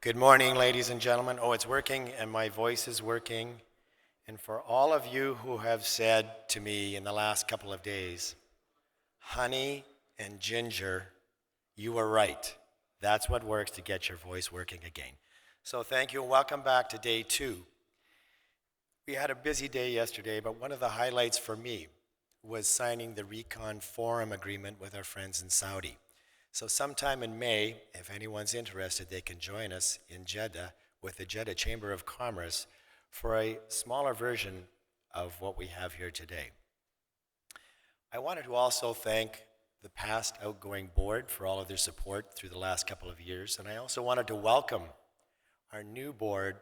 Good morning, ladies and gentlemen. Oh, it's working, and my voice is working. And for all of you who have said to me in the last couple of days, honey and ginger, you were right. That's what works to get your voice working again. So thank you, and welcome back to day 2. We had a busy day yesterday, but one of the highlights for me was signing the Recon Forum agreement with our friends in Saudi. So sometime in May, if anyone's interested, they can join us in Jeddah with the Jeddah Chamber of Commerce for a smaller version of what we have here today. I wanted to also thank the past outgoing board for all of their support through the last couple of years, and I also wanted to welcome our new board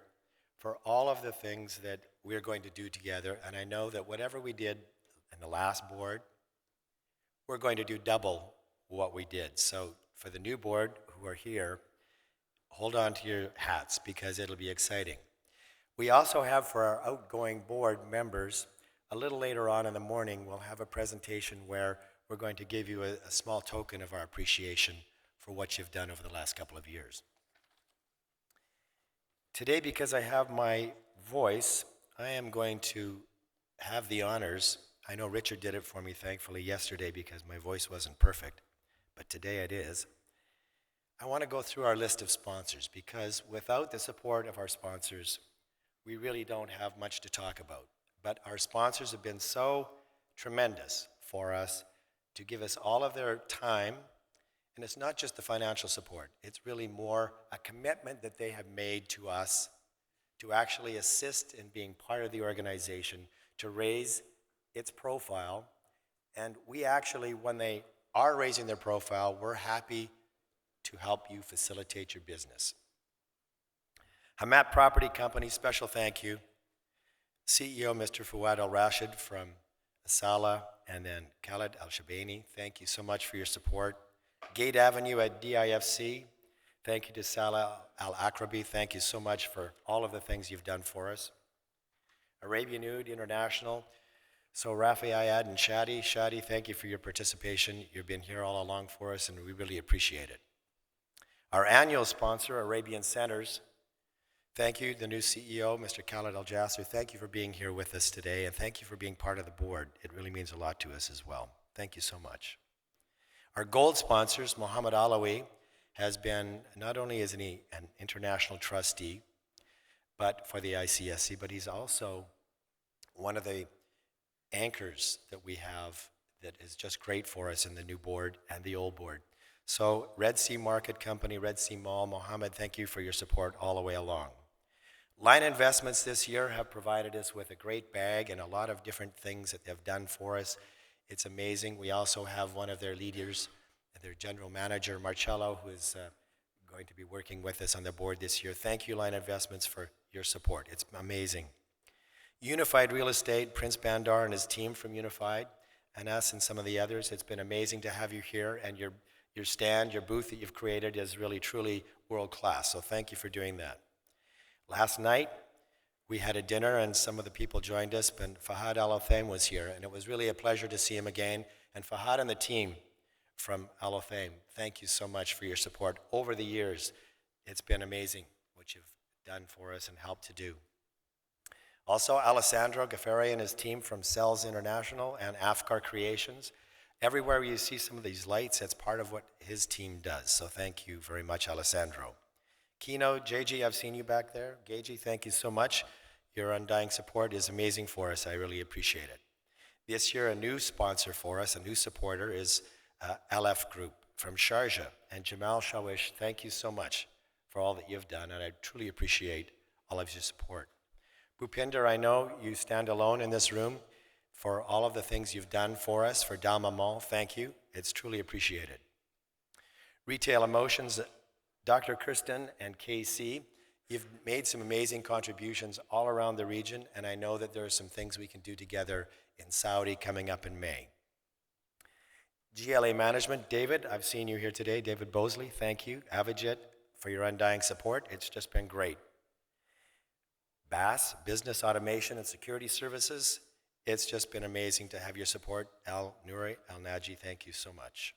for all of the things that we're going to do together, and I know that whatever we did in the last board, we're going to do double what we did. So for the new board who are here, hold on to your hats because it'll be exciting. We also have for our outgoing board members, a little later on in the morning, we'll have a presentation where we're going to give you a small token of our appreciation for what you've done over the last couple of years. Today, because I have my voice, I am going to have the honors. I know Richard did it for me, thankfully, yesterday because my voice wasn't perfect, but today it is. I want to go through our list of sponsors because without the support of our sponsors, we really don't have much to talk about. But our sponsors have been so tremendous for us to give us all of their time, and it's not just the financial support, it's really more a commitment that they have made to us to actually assist in being part of the organization, to raise its profile, and we actually, when they are raising their profile, we're happy to help you facilitate your business. Hamat Property Company, special thank you. CEO Mr. Fawad Al-Rashid from Asala, and then Khaled Al-Shabani, thank you so much for your support. Gate Avenue at DIFC, thank you to Salah Al-Akrabi, thank you so much for all of the things you've done for us. Arabian Oud International, so Rafi Ayad and Shadi, thank you for your participation. You've been here all along for us, and we really appreciate it. Our annual sponsor, Arabian Centers, thank you, the new CEO, Mr. Khaled Al-Jasser. Thank you for being here with us today, and thank you for being part of the board. It really means a lot to us as well. Thank you so much. Our gold sponsors, Mohammed Alawi, has been not only is he an international trustee, but for the ICSC, but he's also one of the anchors that we have that is just great for us in the new board and the old board. So Red Sea Market Company, Red Sea Mall, Mohammed, thank you for your support all the way along. Line Investments this year have provided us with a great bag and a lot of different things that they've done for us. It's amazing. We also have one of their leaders, their general manager, Marcello, who is going to be working with us on the board this year. Thank you, Line Investments, for your support. It's amazing. Unified Real Estate, Prince Bandar and his team from Unified, and us and some of the others. It's been amazing to have you here, and your stand, your booth that you've created is really, truly world class. So thank you for doing that. Last night, we had a dinner, and some of the people joined us, but Fahad Al-Othaim was here, and it was really a pleasure to see him again. And Fahad and the team from Al-Othaim, thank you so much for your support. Over the years, it's been amazing what you've done for us and helped to do. Also, Alessandro Gaffari and his team from Cells International and Afkar Creations. Everywhere you see some of these lights, that's part of what his team does. So thank you very much, Alessandro. Kino, JG, I've seen you back there. Geji, thank you so much. Your undying support is amazing for us. I really appreciate it. This year, a new sponsor for us, a new supporter, is LF Group from Sharjah. And Jamal Shawish, thank you so much for all that you've done, and I truly appreciate all of your support. Bhupinder, I know you stand alone in this room for all of the things you've done for us, for Dalma Mall. Thank you. It's truly appreciated. Retail Emotions, Dr. Kirsten and KC, you've made some amazing contributions all around the region, and I know that there are some things we can do together in Saudi coming up in May. GLA Management, David, I've seen you here today. David Bosley, thank you. Avijit, for your undying support. It's just been great. BAS, Business Automation and Security Services, it's just been amazing to have your support. Al Nuri, Al Naji, thank you so much.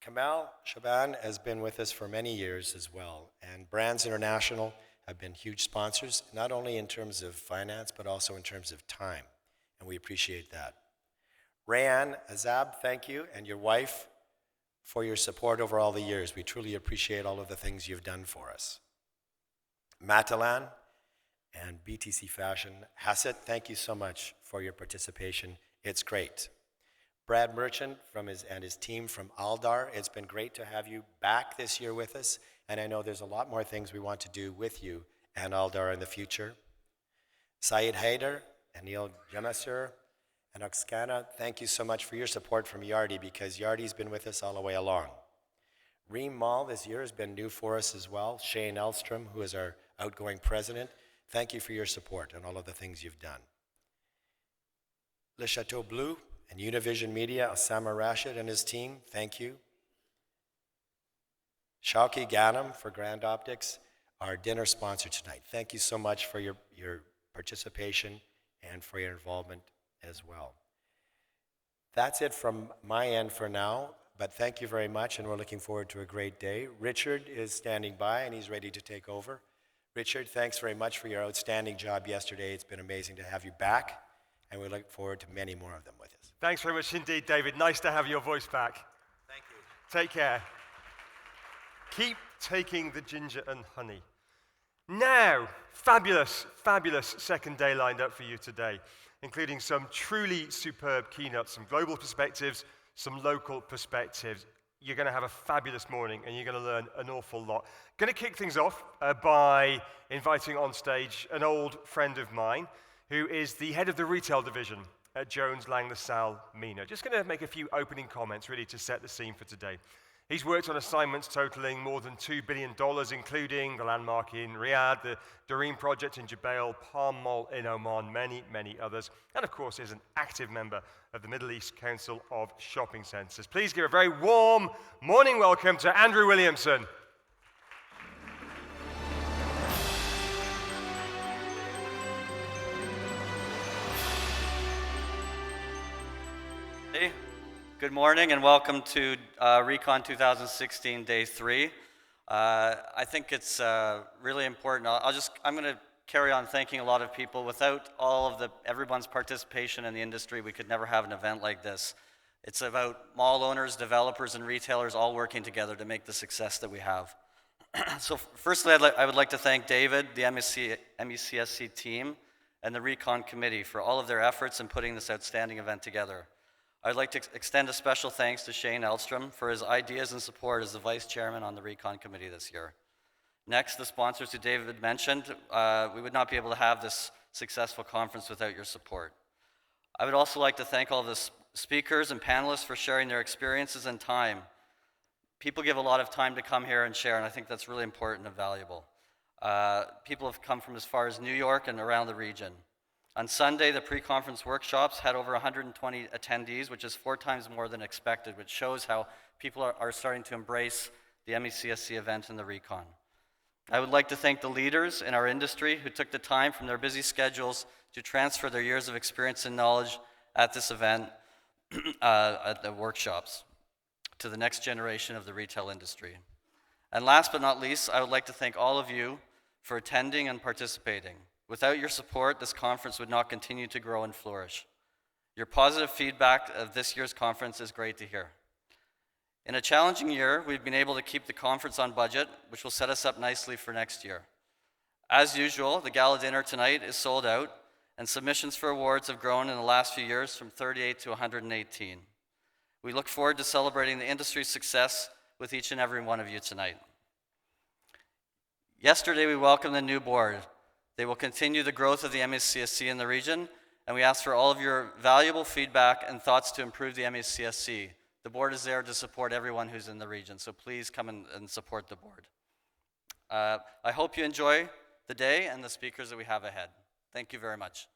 Kamal Shaban has been with us for many years as well, and Brands International have been huge sponsors, not only in terms of finance, but also in terms of time, and we appreciate that. Rayanne Azab, thank you, and your wife for your support over all the years. We truly appreciate all of the things you've done for us. Matalan and BTC Fashion. Hassett, thank you so much for your participation. It's great. Brad Merchant and his team from Aldar, it's been great to have you back this year with us, and I know there's a lot more things we want to do with you and Aldar in the future. Syed Haider and Neil Jamasur and Oksana, thank you so much for your support from Yardi, because Yardi's been with us all the way along. Reem Mall this year has been new for us as well. Shane Elstrom, who is our outgoing president, thank you for your support and all of the things you've done. Le Chateau Bleu and Univision Media, Osama Rashid and his team, thank you. Shauki Ghanem for Grand Optics, our dinner sponsor tonight. Thank you so much for your participation and for your involvement as well. That's it from my end for now, but thank you very much, and we're looking forward to a great day. Richard is standing by, and he's ready to take over. Richard, thanks very much for your outstanding job yesterday. It's been amazing to have you back, and we look forward to many more of them with us. Thanks very much indeed, David. Nice to have your voice back. Thank you. Take care. Keep taking the ginger and honey. Now, fabulous, fabulous second day lined up for you today, including some truly superb keynotes, some global perspectives, some local perspectives. You're going to have a fabulous morning, and you're going to learn an awful lot. Going to kick things off by inviting on stage an old friend of mine, who is the head of the retail division at Jones Lang LaSalle MENA. Just going to make a few opening comments, really, to set the scene for today. He's worked on assignments totaling more than $2 billion, including the Landmark in Riyadh, the Dareem project in Jubail, Palm Mall in Oman, many, many others. And of course, is an active member of the Middle East Council of Shopping Centres. Please give a very warm morning welcome to Andrew Williamson. Hey. Good morning and welcome to Recon 2016 Day 3. I think it's really important. I'm going to carry on thanking a lot of people. Without everyone's participation in the industry, we could never have an event like this. It's about mall owners, developers, and retailers all working together to make the success that we have. So firstly, I would like to thank David, the MECSC team, and the Recon Committee for all of their efforts in putting this outstanding event together. I'd like to extend a special thanks to Shane Elstrom for his ideas and support as the Vice Chairman on the Recon Committee this year. Next, the sponsors who David mentioned. We would not be able to have this successful conference without your support. I would also like to thank all the speakers and panelists for sharing their experiences and time. People give a lot of time to come here and share, and I think that's really important and valuable. People have come from as far as New York and around the region. On Sunday, the pre-conference workshops had over 120 attendees, which is 4 times more than expected, which shows how people are starting to embrace the MECSC event and the Recon. I would like to thank the leaders in our industry who took the time from their busy schedules to transfer their years of experience and knowledge at this event, at the workshops, to the next generation of the retail industry. And last but not least, I would like to thank all of you for attending and participating. Without your support, this conference would not continue to grow and flourish. Your positive feedback of this year's conference is great to hear. In a challenging year, we've been able to keep the conference on budget, which will set us up nicely for next year. As usual, the gala dinner tonight is sold out, and submissions for awards have grown in the last few years from 38 to 118. We look forward to celebrating the industry's success with each and every one of you tonight. Yesterday, we welcomed the new board. They will continue the growth of the MECSC in the region, and we ask for all of your valuable feedback and thoughts to improve the MECSC. The board is there to support everyone who's in the region, so please come and support the board. I hope you enjoy the day and the speakers that we have ahead. Thank you very much.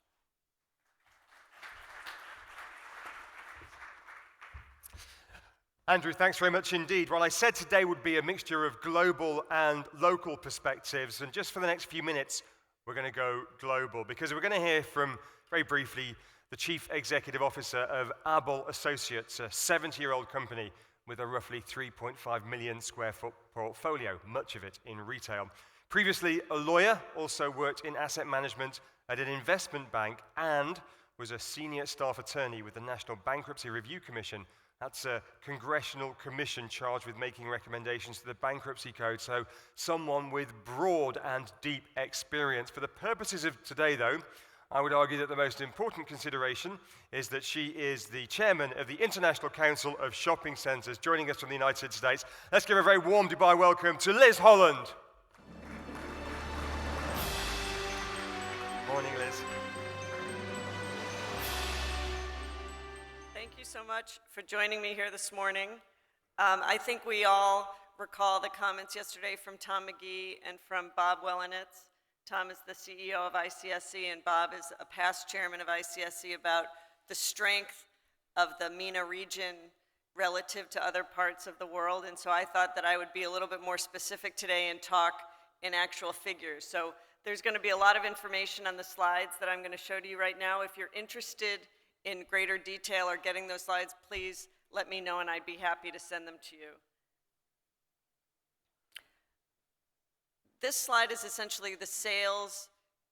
Andrew, thanks very much indeed. Well, I said today would be a mixture of global and local perspectives, and just for the next few minutes, we're going to go global because we're going to hear from, very briefly, the Chief Executive Officer of Abel Associates, a 70-year-old company with a roughly 3.5 million square foot portfolio, much of it in retail. Previously a lawyer, also worked in asset management at an investment bank and was a senior staff attorney with the National Bankruptcy Review Commission. That's a congressional commission charged with making recommendations to the bankruptcy code, so someone with broad and deep experience. For the purposes of today, though, I would argue that the most important consideration is that she is the chairman of the International Council of Shopping Centres, joining us from the United States. Let's give a very warm Dubai welcome to Liz Holland. Morning, Liz. Thank you so much for joining me here this morning. I think we all recall the comments yesterday from Tom McGee and from Bob Wellenitz. Tom is the CEO of ICSC and Bob is a past chairman of ICSC, about the strength of the MENA region relative to other parts of the world. And so I thought that I would be a little bit more specific today and talk in actual figures. So there's going to be a lot of information on the slides that I'm going to show to you right now. If you're interested in greater detail or getting those slides, please let me know and I'd be happy to send them to you. This slide is essentially the sales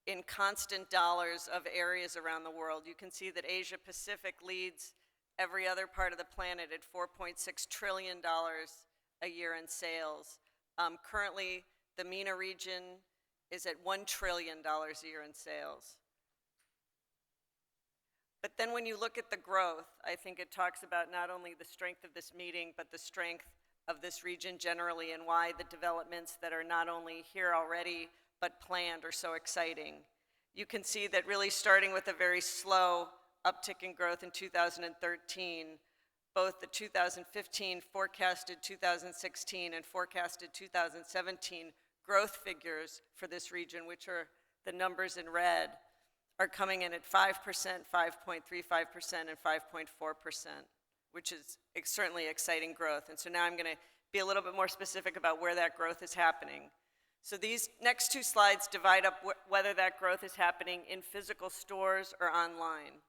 in constant dollars of areas around the world. You can see that Asia Pacific leads every other part of the planet at $4.6 trillion a year in sales. Currently, the MENA region is at $1 trillion a year in sales. But then when you look at the growth, I think it talks about not only the strength of this meeting, but the strength of this region generally, and why the developments that are not only here already, but planned are so exciting. You can see that really starting with a very slow uptick in growth in 2013, both the 2015 forecasted 2016 and forecasted 2017 growth figures for this region, which are the numbers in red, are coming in at 5%, 5.35%, and 5.4%, which is certainly exciting growth. And so now I'm going to be a little bit more specific about where that growth is happening. So these next two slides divide up whether that growth is happening in physical stores or online.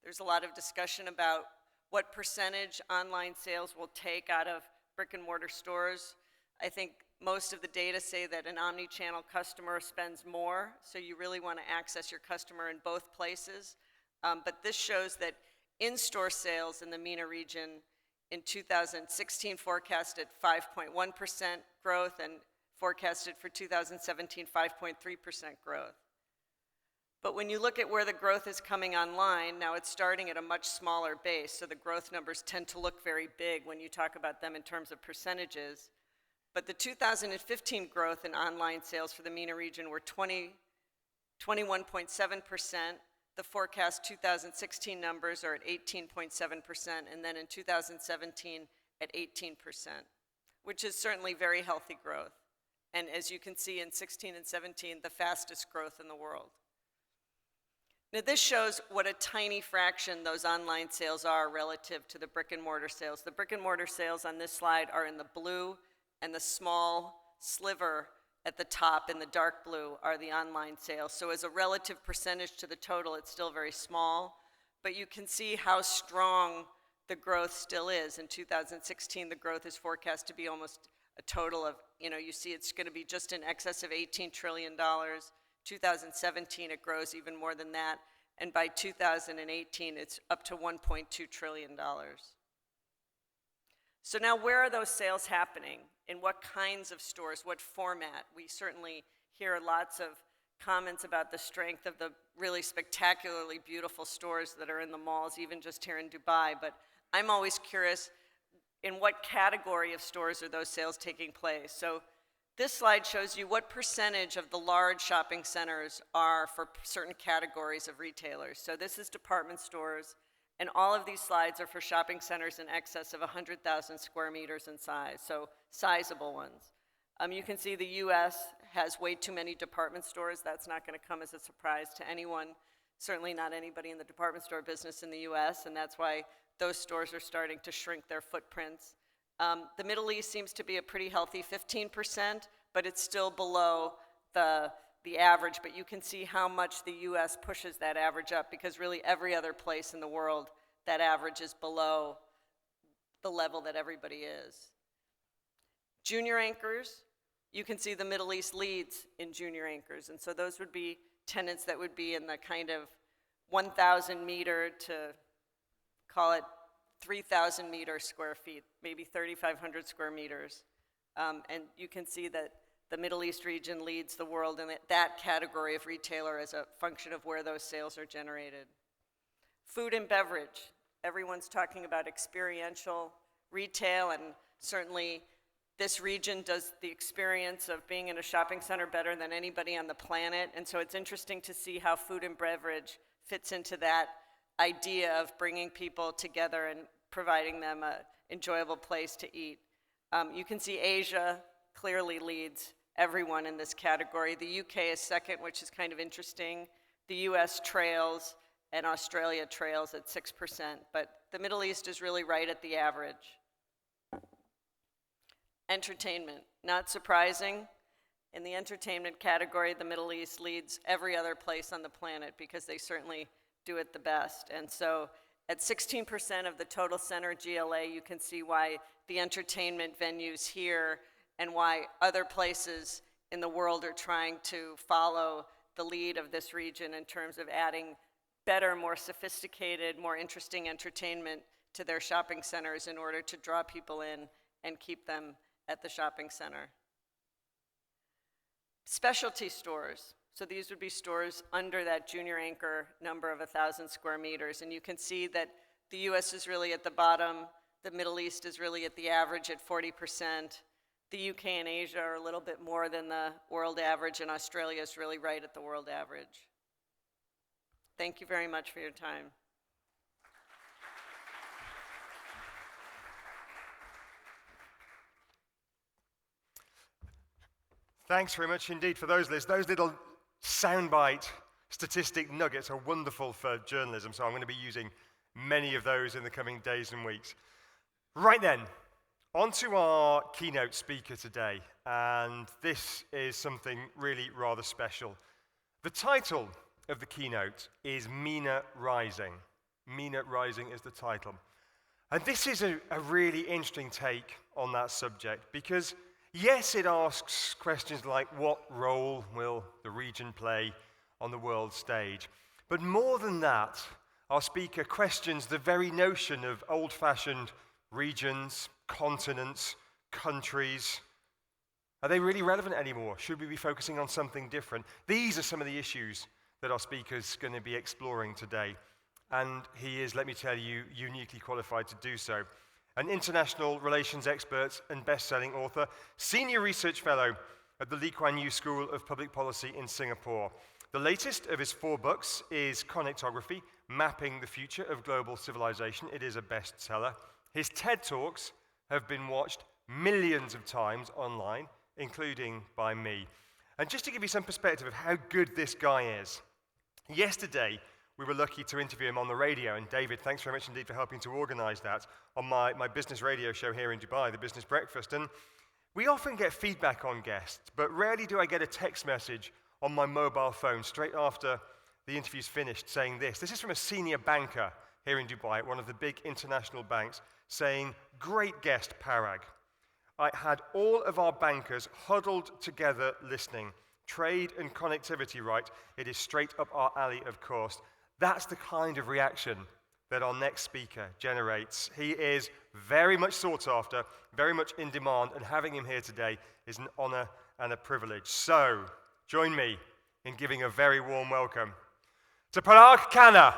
There's a lot of discussion about what percentage online sales will take out of brick and mortar stores. I think most of the data say that an omni-channel customer spends more, so you really want to access your customer in both places. But this shows that in-store sales in the MENA region in 2016 forecasted 5.1% growth and forecasted for 2017 5.3% growth. But when you look at where the growth is coming online, now it's starting at a much smaller base, so the growth numbers tend to look very big when you talk about them in terms of percentages. But the 2015 growth in online sales for the MENA region were 21.7%. The forecast 2016 numbers are at 18.7%, and then in 2017 at 18%, which is certainly very healthy growth. And as you can see in 16 and 17, the fastest growth in the world. Now this shows what a tiny fraction those online sales are relative to the brick and mortar sales. The brick and mortar sales on this slide are in the blue, and the small sliver at the top in the dark blue are the online sales. So as a relative percentage to the total, it's still very small, but you can see how strong the growth still is. In 2016, the growth is forecast to be almost a total of, you see it's going to be just in excess of $18 trillion. 2017, it grows even more than that, and by 2018, it's up to $1.2 trillion. So now where are those sales happening? In what kinds of stores? What format? We certainly hear lots of comments about the strength of the really spectacularly beautiful stores that are in the malls, even just here in Dubai. But I'm always curious, in what category of stores are those sales taking place? So this slide shows you what percentage of the large shopping centers are for certain categories of retailers. So this is department stores, and all of these slides are for shopping centers in excess of 100,000 square meters in size, so sizable ones. You can see the US has way too many department stores. That's not going to come as a surprise to anyone, certainly not anybody in the department store business in the US, and that's why those stores are starting to shrink their footprints. The Middle East seems to be a pretty healthy 15%, but it's still below the average, but you can see how much the US pushes that average up, because really every other place in the world, that average is below the level that everybody is. Junior anchors, you can see the Middle East leads in junior anchors, and so those would be tenants that would be in the kind of 1,000 meter to, call it 3,000 meter square feet, maybe 3,500 square meters. And you can see that the Middle East region leads the world in that category of retailer as a function of where those sales are generated. Food and beverage, everyone's talking about experiential retail, and certainly this region does the experience of being in a shopping center better than anybody on the planet, and so it's interesting to see how food and beverage fits into that idea of bringing people together and providing them an enjoyable place to eat. You can see Asia clearly leads everyone in this category. The UK is second, which is kind of interesting. The US trails, and Australia trails at 6%, but the Middle East is really right at the average. Entertainment, not surprising. In the entertainment category, the Middle East leads every other place on the planet because they certainly do it the best. And so at 16% of the total center GLA, you can see why the entertainment venues here and why other places in the world are trying to follow the lead of this region in terms of adding better, more sophisticated, more interesting entertainment to their shopping centers in order to draw people in and keep them at the shopping center. Specialty stores. So these would be stores under that junior anchor number of 1,000 square meters. And you can see that the US is really at the bottom. The Middle East is really at the average at 40%. The UK and Asia are a little bit more than the world average, and Australia is really right at the world average. Thank you very much for your time. Thanks very much indeed for those lists. Those little soundbite statistic nuggets are wonderful for journalism, so I'm going to be using many of those in the coming days and weeks. Right then, on to our keynote speaker today, and this is something really rather special. The title of the keynote is MENA Rising. MENA Rising is the title. And this is a really interesting take on that subject because, yes, it asks questions like what role will the region play on the world stage? But more than that, our speaker questions the very notion of old-fashioned regions, continents, countries. Are they really relevant anymore? Should we be focusing on something different? These are some of the issues that our speaker's going to be exploring today. And he is, let me tell you, uniquely qualified to do so. An international relations expert and best-selling author, senior research fellow at the Lee Kuan Yew School of Public Policy in Singapore. The latest of his 4 books is Connectography, Mapping the Future of Global Civilization. It is a bestseller. His TED Talks have been watched millions of times online, including by me. And just to give you some perspective of how good this guy is, yesterday we were lucky to interview him on the radio, and David, thanks very much indeed for helping to organize that on my business radio show here in Dubai, the Business Breakfast. And we often get feedback on guests, but rarely do I get a text message on my mobile phone straight after the interview's finished saying this. This is from a senior banker here in Dubai at one of the big international banks saying, "Great guest, Parag. I had all of our bankers huddled together listening. Trade and connectivity right. It is straight up our alley, of course." That's the kind of reaction that our next speaker generates. He is very much sought after, very much in demand, and having him here today is an honor and a privilege. So, join me in giving a very warm welcome to Parag Khanna.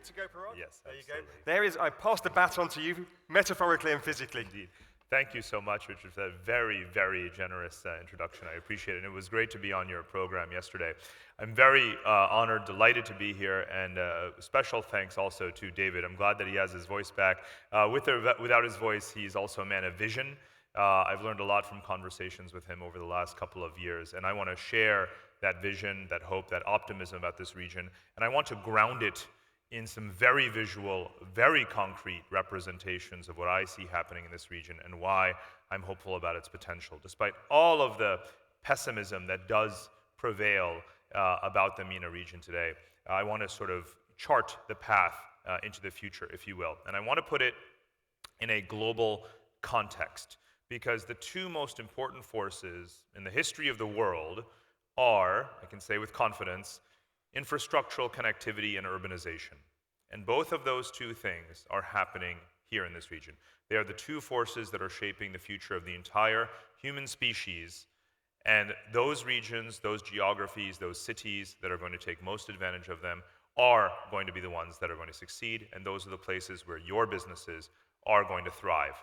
To go, Parag? Yes, there you absolutely. go. There is, I pass the baton to you, metaphorically and physically. Indeed. Thank you so much, Richard, for that very, very generous introduction. I appreciate it. And it was great to be on your program yesterday. I'm very honored, delighted to be here, and special thanks also to David. I'm glad that he has his voice back. Without his voice, he's also a man of vision. I've learned a lot from conversations with him over the last couple of years, and I want to share that vision, that hope, that optimism about this region, and I want to ground it in some very visual, very concrete representations of what I see happening in this region and why I'm hopeful about its potential, despite all of the pessimism that does prevail about the MENA region today. I want to sort of chart the path into the future, if you will. And I want to put it in a global context, because the two most important forces in the history of the world are, I can say with confidence, infrastructural connectivity and urbanization. And both of those two things are happening here in this region. They are the two forces that are shaping the future of the entire human species. And those regions, those geographies, those cities that are going to take most advantage of them are going to be the ones that are going to succeed, and those are the places where your businesses are going to thrive.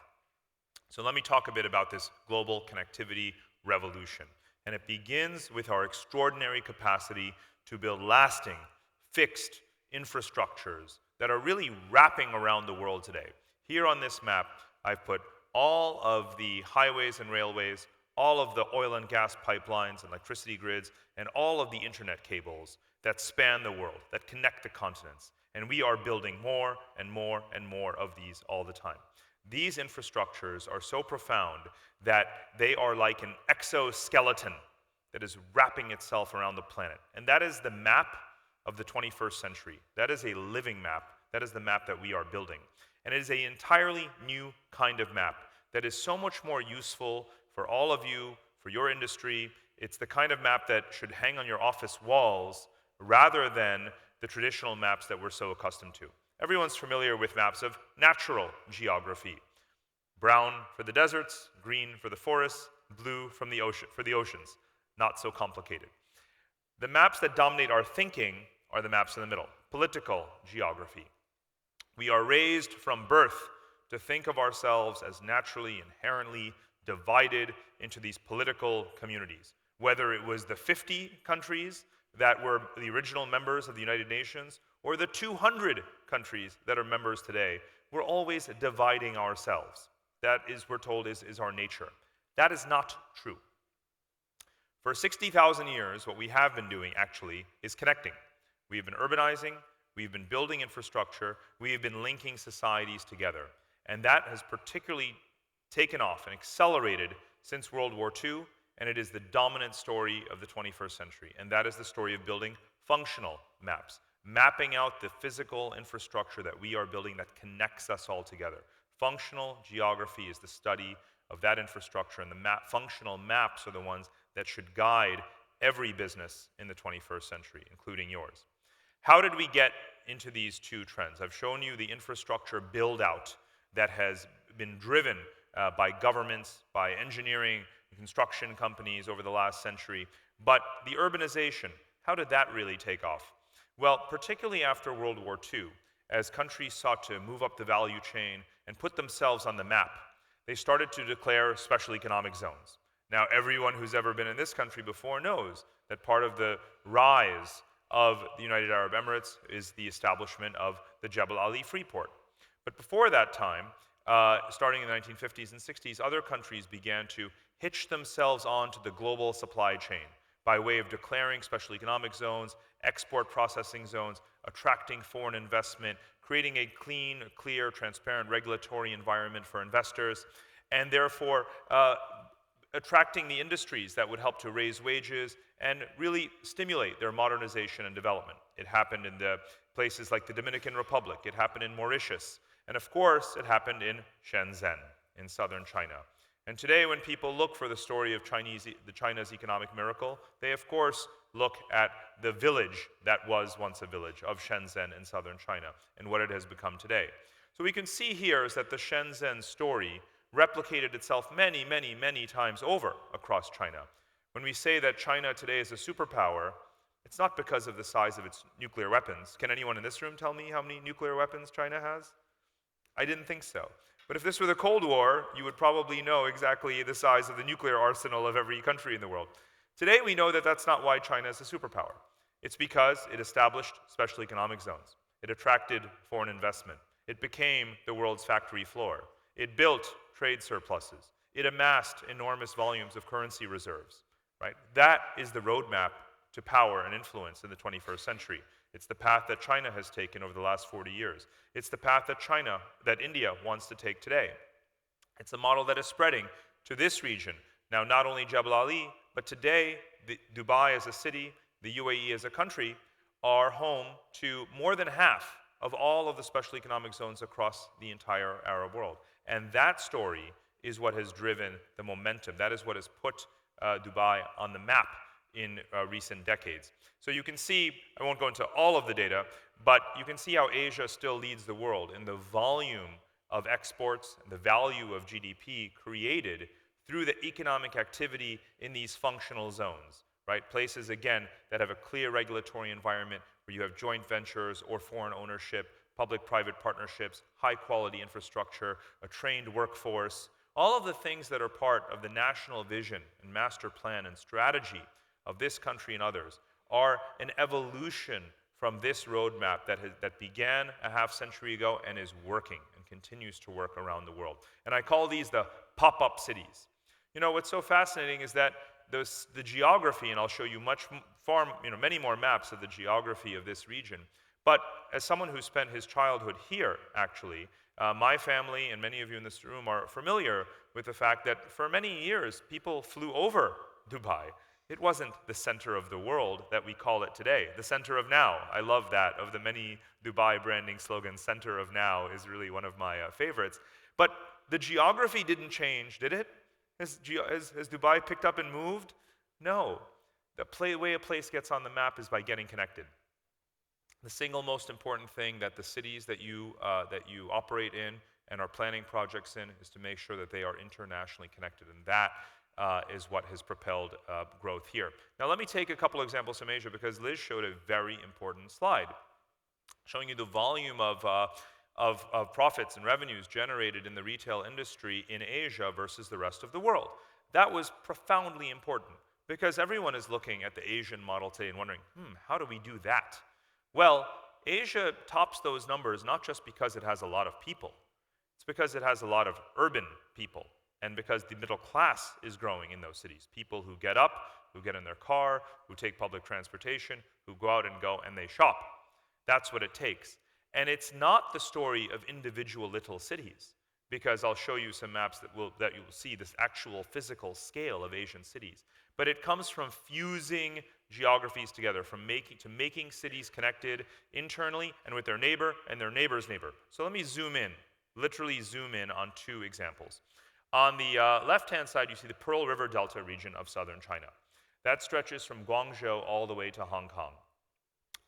So let me talk a bit about this global connectivity revolution. And it begins with our extraordinary capacity to build lasting, fixed infrastructures that are really wrapping around the world today. Here on this map, I've put all of the highways and railways, all of the oil and gas pipelines and electricity grids, and all of the internet cables that span the world, that connect the continents. And we are building more and more and more of these all the time. These infrastructures are so profound that they are like an exoskeleton that is wrapping itself around the planet. And that is the map of the 21st century. That is a living map. That is the map that we are building. And it is an entirely new kind of map that is so much more useful for all of you, for your industry. It's the kind of map that should hang on your office walls rather than the traditional maps that we're so accustomed to. Everyone's familiar with maps of natural geography. Brown for the deserts, green for the forests, blue for the oceans. Not so complicated. The maps that dominate our thinking are the maps in the middle. Political geography. We are raised from birth to think of ourselves as naturally, inherently divided into these political communities. Whether it was the 50 countries that were the original members of the United Nations, or the 200 countries that are members today, we're always dividing ourselves. That is, we're told, is our nature. That is not true. For 60,000 years, what we have been doing, actually, is connecting. We have been urbanizing, we've been building infrastructure, we have been linking societies together. And that has particularly taken off and accelerated since World War II, and it is the dominant story of the 21st century. And that is the story of building functional maps, mapping out the physical infrastructure that we are building that connects us all together. Functional geography is the study of that infrastructure, and the functional maps are the ones that should guide every business in the 21st century, including yours. How did we get into these two trends? I've shown you the infrastructure build-out that has been driven by governments, by engineering and construction companies over the last century. But the urbanization, how did that really take off? Well, particularly after World War II, as countries sought to move up the value chain and put themselves on the map, they started to declare special economic zones. Now, everyone who's ever been in this country before knows that part of the rise of the United Arab Emirates is the establishment of the Jebel Ali Freeport. But before that time, starting in the 1950s and 60s, other countries began to hitch themselves onto the global supply chain by way of declaring special economic zones, export processing zones, attracting foreign investment, creating a clean, clear, transparent regulatory environment for investors, and therefore attracting the industries that would help to raise wages and really stimulate their modernization and development. It happened in the places like the Dominican Republic, it happened in Mauritius, and of course it happened in Shenzhen, in southern China. And today when people look for the story of China's economic miracle, they of course look at the village that was once a village of Shenzhen in southern China and what it has become today. So we can see here is that the Shenzhen story replicated itself many, many, many times over across China. When we say that China today is a superpower, it's not because of the size of its nuclear weapons. Can anyone in this room tell me how many nuclear weapons China has? I didn't think so. But if this were the Cold War, you would probably know exactly the size of the nuclear arsenal of every country in the world. Today we know that that's not why China is a superpower. It's because it established special economic zones. It attracted foreign investment. It became the world's factory floor. It built trade surpluses. It amassed enormous volumes of currency reserves, right? That is the roadmap to power and influence in the 21st century. It's the path that China has taken over the last 40 years. It's the path that India wants to take today. It's a model that is spreading to this region. Now, not only Jebel Ali, but today, Dubai as a city, the UAE as a country, are home to more than half of all of the special economic zones across the entire Arab world. And that story is what has driven the momentum. That is what has put Dubai on the map in recent decades. So you can see, I won't go into all of the data, but you can see how Asia still leads the world in the volume of exports, and the value of GDP created through the economic activity in these functional zones, right? Places, again, that have a clear regulatory environment where you have joint ventures or foreign ownership, public-private partnerships, high-quality infrastructure, a trained workforce, all of the things that are part of the national vision and master plan and strategy of this country and others are an evolution from this roadmap that began a half-century ago and is working and continues to work around the world. And I call these the pop-up cities. You know, what's so fascinating is that the geography, and I'll show you many more maps of the geography of this region, but as someone who spent his childhood here, actually, my family and many of you in this room are familiar with the fact that for many years, people flew over Dubai. It wasn't the center of the world that we call it today, the center of now. I love that. Of the many Dubai branding slogans, center of now is really one of my favorites. But the geography didn't change, did it? Has Dubai picked up and moved? No. The way a place gets on the map is by getting connected. The single most important thing that the cities that you operate in and are planning projects in is to make sure that they are internationally connected, and that is what has propelled growth here. Now let me take a couple examples from Asia, because Liz showed a very important slide showing you the volume of profits and revenues generated in the retail industry in Asia versus the rest of the world. That was profoundly important, because everyone is looking at the Asian model today and wondering, how do we do that? Well, Asia tops those numbers not just because it has a lot of people. It's because it has a lot of urban people, and because the middle class is growing in those cities. People who get up, who get in their car, who take public transportation, who go out and they shop. That's what it takes. And it's not the story of individual little cities, because I'll show you some maps that you will see this actual physical scale of Asian cities. But it comes from fusing geographies together, from making cities connected internally and with their neighbor and their neighbor's neighbor. So let me literally zoom in on two examples. On the left-hand side, you see the Pearl River Delta region of southern China. That stretches from Guangzhou all the way to Hong Kong.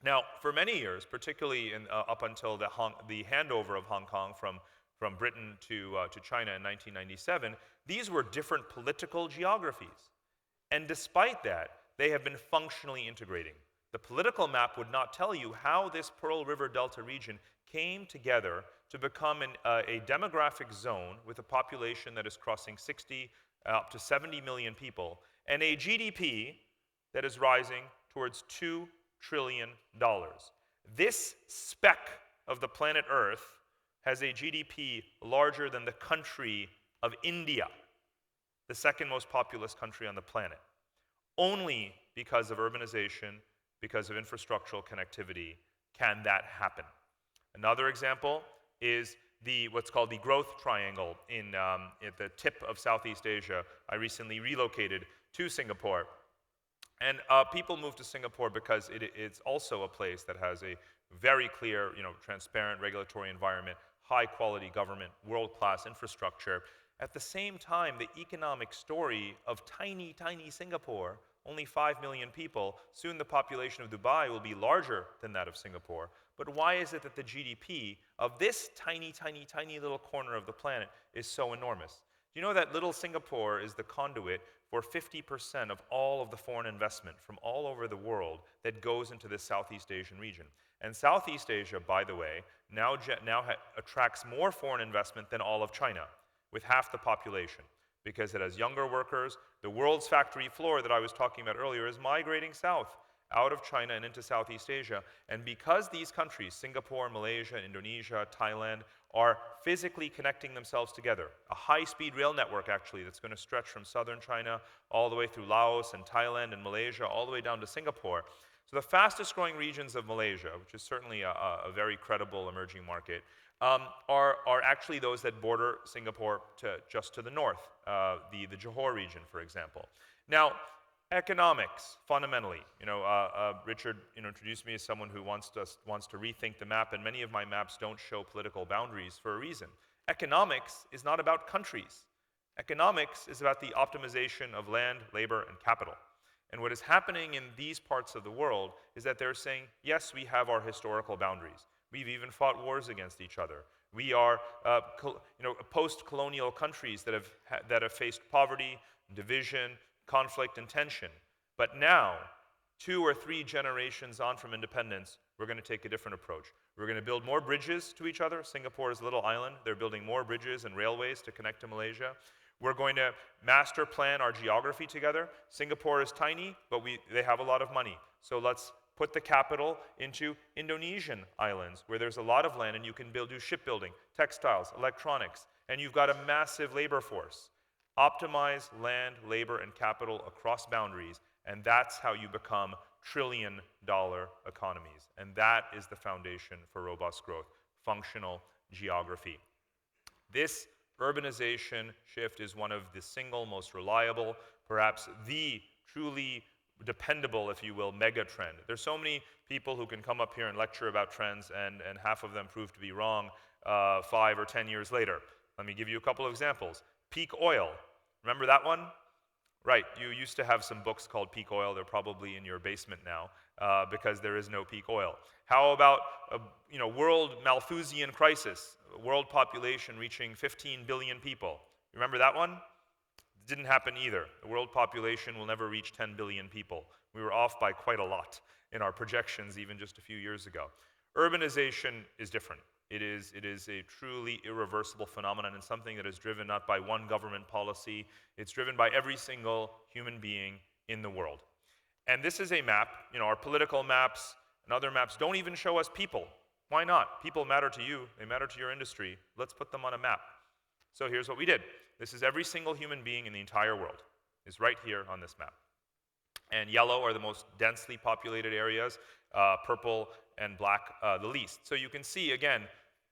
Now, for many years, particularly up until the handover of Hong Kong from Britain to China in 1997, these were different political geographies. And despite that, they have been functionally integrating. The political map would not tell you how this Pearl River Delta region came together to become a demographic zone with a population that is crossing 60 up to 70 million people, and a GDP that is rising towards $2 trillion. This speck of the planet Earth has a GDP larger than the country of India, the second most populous country on the planet, only because of urbanization, because of infrastructural connectivity, can that happen. Another example is what's called the growth triangle at the tip of Southeast Asia. I recently relocated to Singapore. And people move to Singapore because it's also a place that has a very clear, transparent regulatory environment, high-quality government, world-class infrastructure. At the same time, the economic story of tiny, tiny Singapore, only 5 million people, soon the population of Dubai will be larger than that of Singapore. But why is it that the GDP of this tiny, tiny, tiny little corner of the planet is so enormous? Do you know that little Singapore is the conduit for 50% of all of the foreign investment from all over the world that goes into this Southeast Asian region? And Southeast Asia, by the way, now attracts more foreign investment than all of China, with half the population, because it has younger workers. The world's factory floor that I was talking about earlier is migrating south, out of China and into Southeast Asia. And because these countries, Singapore, Malaysia, Indonesia, Thailand, are physically connecting themselves together, a high-speed rail network actually that's going to stretch from southern China all the way through Laos and Thailand and Malaysia all the way down to Singapore, So the fastest growing regions of Malaysia, which is certainly a very credible emerging market, are actually those that border Singapore just to the north, the Johor region, for example. Now, economics, fundamentally, Richard introduced me as someone who wants to rethink the map, and many of my maps don't show political boundaries for a reason. Economics is not about countries. Economics is about the optimization of land, labor, and capital. And what is happening in these parts of the world is that they're saying, yes, we have our historical boundaries. We've even fought wars against each other. We are post-colonial countries that have faced poverty, division, conflict, and tension. But now, 2 or 3 generations on from independence, we're going to take a different approach. We're going to build more bridges to each other. Singapore is a little island. They're building more bridges and railways to connect to Malaysia. We're going to master plan our geography together. Singapore is tiny, but they have a lot of money. So let's put the capital into Indonesian islands, where there's a lot of land and you can do shipbuilding, textiles, electronics, and you've got a massive labor force. Optimize land, labor, and capital across boundaries, and that's how you become trillion-dollar economies. And that is the foundation for robust growth, functional geography. This urbanization shift is one of the single most reliable, perhaps the truly dependable, if you will, mega trend. There's so many people who can come up here and lecture about trends, and half of them prove to be wrong 5 or 10 years later. Let me give you a couple of examples. Peak oil. Remember that one? Right, you used to have some books called Peak Oil. They're probably in your basement now because there is no peak oil. How about world Malthusian crisis, world population reaching 15 billion people? Remember that one? It didn't happen either. The world population will never reach 10 billion people. We were off by quite a lot in our projections even just a few years ago. Urbanization is different. It is a truly irreversible phenomenon and something that is driven not by one government policy. It's driven by every single human being in the world. And this is a map. Our political maps and other maps don't even show us people. Why not? People matter to you. They matter to your industry. Let's put them on a map. So here's what we did. This is every single human being in the entire world is right here on this map. And yellow are the most densely populated areas, purple and black the least. So you can see, again,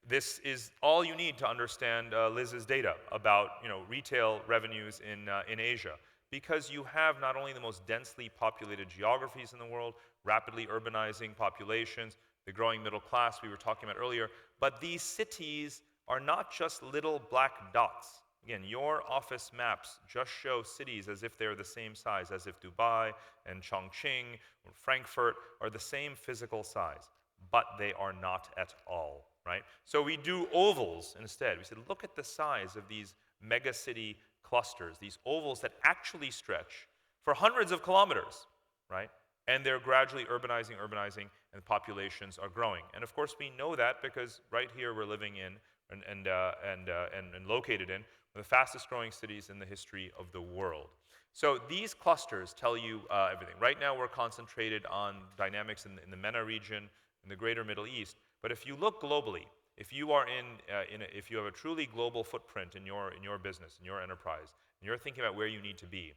this is all you need to understand Liz's data about retail revenues in Asia, because you have not only the most densely populated geographies in the world, rapidly urbanizing populations, the growing middle class we were talking about earlier, but these cities are not just little black dots. Again, your office maps just show cities as if they're the same size, as if Dubai and Chongqing or Frankfurt are the same physical size, but they are not at all. Right? So we do ovals instead. We said, look at the size of these megacity clusters, these ovals that actually stretch for hundreds of kilometers, right? And they're gradually urbanizing, and the populations are growing. And of course, we know that because right here we're living in and located in one of the fastest growing cities in the history of the world. So these clusters tell you everything. Right now, we're concentrated on dynamics in the MENA region, in the greater Middle East. But if you look globally, if you are if you have a truly global footprint in your business, in your enterprise, and you're thinking about where you need to be,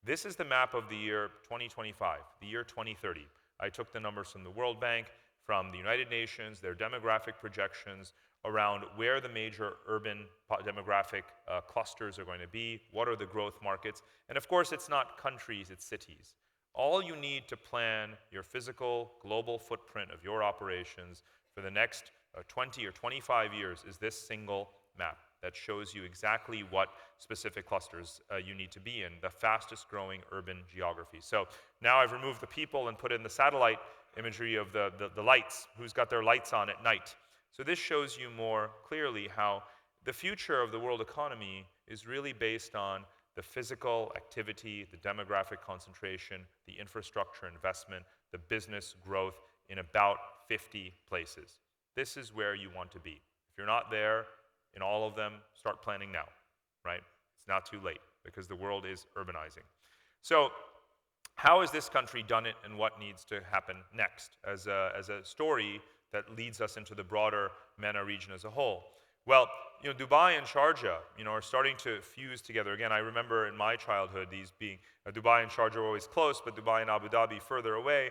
this is the map of the year 2025, the year 2030. I took the numbers from the World Bank, from the United Nations, their demographic projections around where the major urban demographic clusters are going to be, what are the growth markets, and of course it's not countries, it's cities. All you need to plan your physical global footprint of your operations for the next 20 or 25 years is this single map that shows you exactly what specific clusters you need to be in, the fastest growing urban geography. So now I've removed the people and put in the satellite imagery of the lights, who's got their lights on at night. So this shows you more clearly how the future of the world economy is really based on the physical activity, the demographic concentration, the infrastructure investment, the business growth in about 50 places. This is where you want to be. If you're not there in all of them, start planning now, right? It's not too late because the world is urbanizing. So how has this country done it, and what needs to happen next as a story that leads us into the broader MENA region as a whole? Well, Dubai and Sharjah, are starting to fuse together. Again, I remember in my childhood these being, Dubai and Sharjah were always close, but Dubai and Abu Dhabi further away,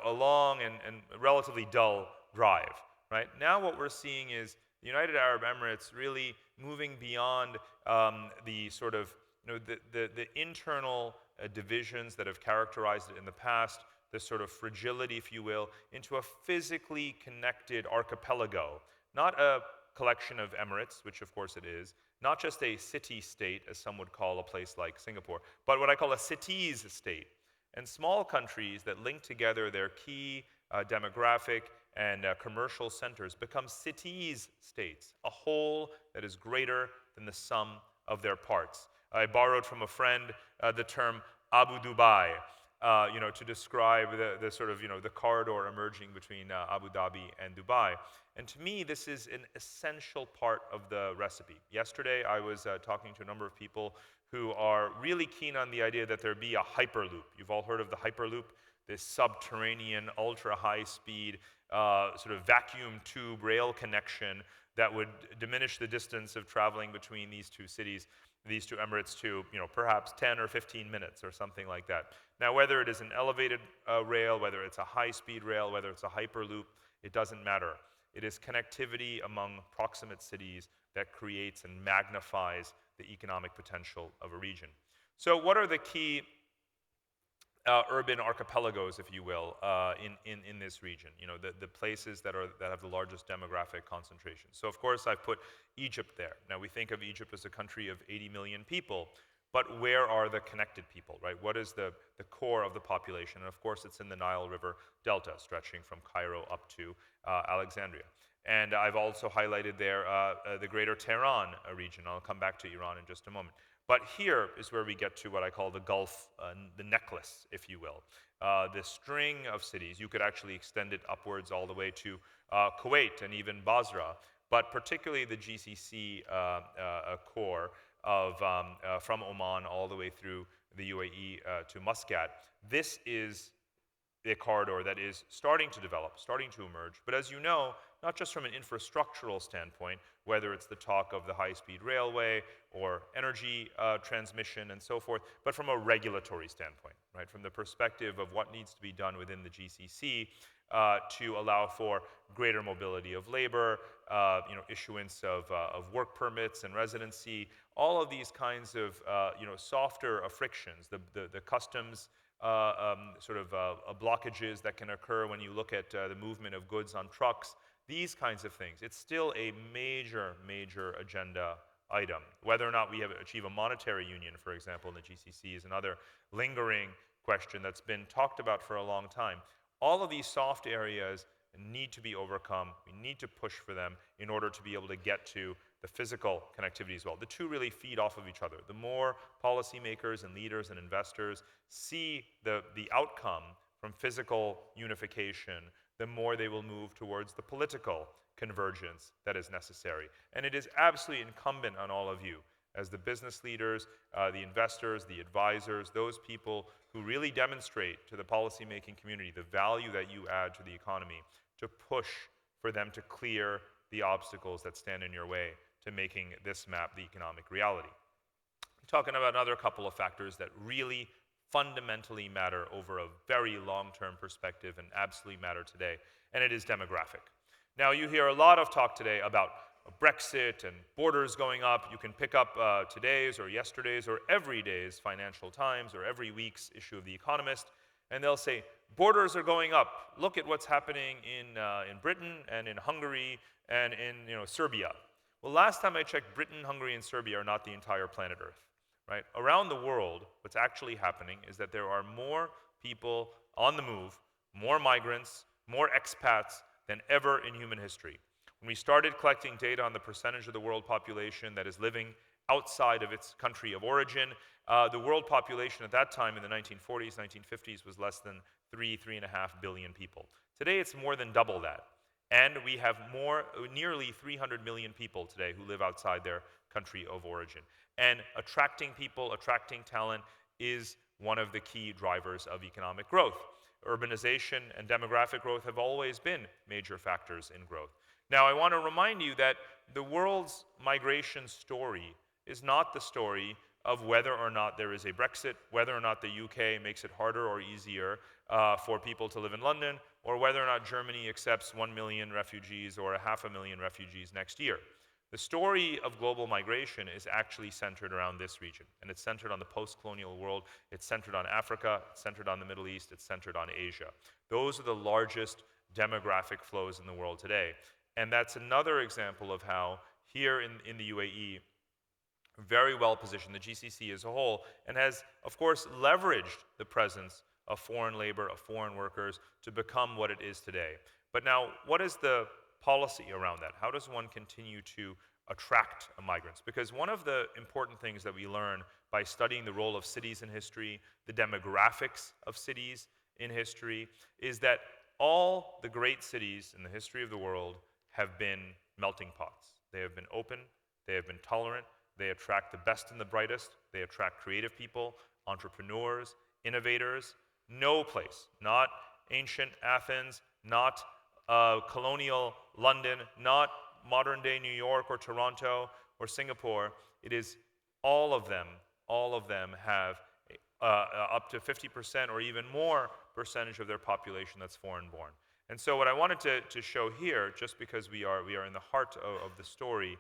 a long and relatively dull drive, right? Now what we're seeing is the United Arab Emirates really moving beyond the sort of, the internal divisions that have characterized it in the past, the sort of fragility, if you will, into a physically connected archipelago, not a collection of emirates, which of course it is, not just a city-state, as some would call a place like Singapore, but what I call a cities state, and small countries that link together their key demographic and commercial centers become cities states, a whole that is greater than the sum of their parts. I borrowed from a friend the term Abu Dubai, to describe the sort of, the corridor emerging between Abu Dhabi and Dubai. And to me, this is an essential part of the recipe. Yesterday, I was talking to a number of people who are really keen on the idea that there be a hyperloop. You've all heard of the hyperloop, this subterranean, ultra-high-speed, sort of vacuum tube rail connection that would diminish the distance of traveling between these two cities, these two emirates, to perhaps 10 or 15 minutes or something like that. Now, whether it is an elevated rail, whether it's a high-speed rail, whether it's a hyperloop, it doesn't matter. It is connectivity among proximate cities that creates and magnifies the economic potential of a region. So what are the key urban archipelagos, if you will, in this region? The places that have the largest demographic concentration. So of course I've put Egypt there. Now we think of Egypt as a country of 80 million people, but where are the connected people, right? What is the core of the population? And of course it's in the Nile River Delta, stretching from Cairo up to Alexandria. And I've also highlighted there the greater Tehran region. I'll come back to Iran in just a moment. But here is where we get to what I call the Gulf, the necklace, if you will. The string of cities. You could actually extend it upwards all the way to Kuwait and even Basra, but particularly the GCC core of from Oman all the way through the UAE to Muscat. This is a corridor that is starting to develop, starting to emerge. But as you know, not just from an infrastructural standpoint, whether it's the talk of the high-speed railway or energy transmission and so forth, but from a regulatory standpoint, right? From the perspective of what needs to be done within the GCC to allow for greater mobility of labor, issuance of work permits and residency, all of these kinds of softer frictions, the customs blockages that can occur when you look at the movement of goods on trucks, these kinds of things. It's still a major, major agenda item. Whether or not we achieve a monetary union, for example, in the GCC is another lingering question that's been talked about for a long time. All of these soft areas need to be overcome. We need to push for them in order to be able to get to the physical connectivity as well. The two really feed off of each other. The more policymakers and leaders and investors see the outcome from physical unification, the more they will move towards the political convergence that is necessary. And it is absolutely incumbent on all of you, as the business leaders, the investors, the advisors, those people who really demonstrate to the policymaking community the value that you add to the economy, to push for them to clear the obstacles that stand in your way to making this map the economic reality. I'm talking about another couple of factors that really fundamentally matter over a very long-term perspective and absolutely matter today, and it is demographic. Now, you hear a lot of talk today about Brexit and borders going up. You can pick up today's or yesterday's or every day's Financial Times or every week's issue of The Economist, and they'll say, borders are going up. Look at what's happening in Britain and in Hungary and in Serbia. Well, last time I checked, Britain, Hungary, and Serbia are not the entire planet Earth. Right? Around the world, what's actually happening is that there are more people on the move, more migrants, more expats than ever in human history. When we started collecting data on the percentage of the world population that is living outside of its country of origin, the world population at that time in the 1940s, 1950s was less than 3.5 billion people. Today it's more than double that. And we have nearly 300 million people today who live outside their country of origin. And attracting people, attracting talent is one of the key drivers of economic growth. Urbanization and demographic growth have always been major factors in growth. Now, I want to remind you that the world's migration story is not the story of whether or not there is a Brexit, whether or not the UK makes it harder or easier for people to live in London, or whether or not Germany accepts 1 million refugees or 500,000 refugees next year. The story of global migration is actually centered around this region, and it's centered on the post-colonial world, it's centered on Africa, it's centered on the Middle East, it's centered on Asia. Those are the largest demographic flows in the world today. And that's another example of how here in the UAE, very well positioned, the GCC as a whole, and has, of course, leveraged the presence of foreign labor, of foreign workers, to become what it is today. But now, what is the policy around that? How does one continue to attract migrants? Because one of the important things that we learn by studying the role of cities in history, the demographics of cities in history, is that all the great cities in the history of the world have been melting pots. They have been open, they have been tolerant, they attract the best and the brightest, they attract creative people, entrepreneurs, innovators. No place, not ancient Athens, not colonial London, not modern day New York or Toronto or Singapore, it is all of them have up to 50% or even more percentage of their population that's foreign born. And so what I wanted to show here, just because we are in the heart of the story,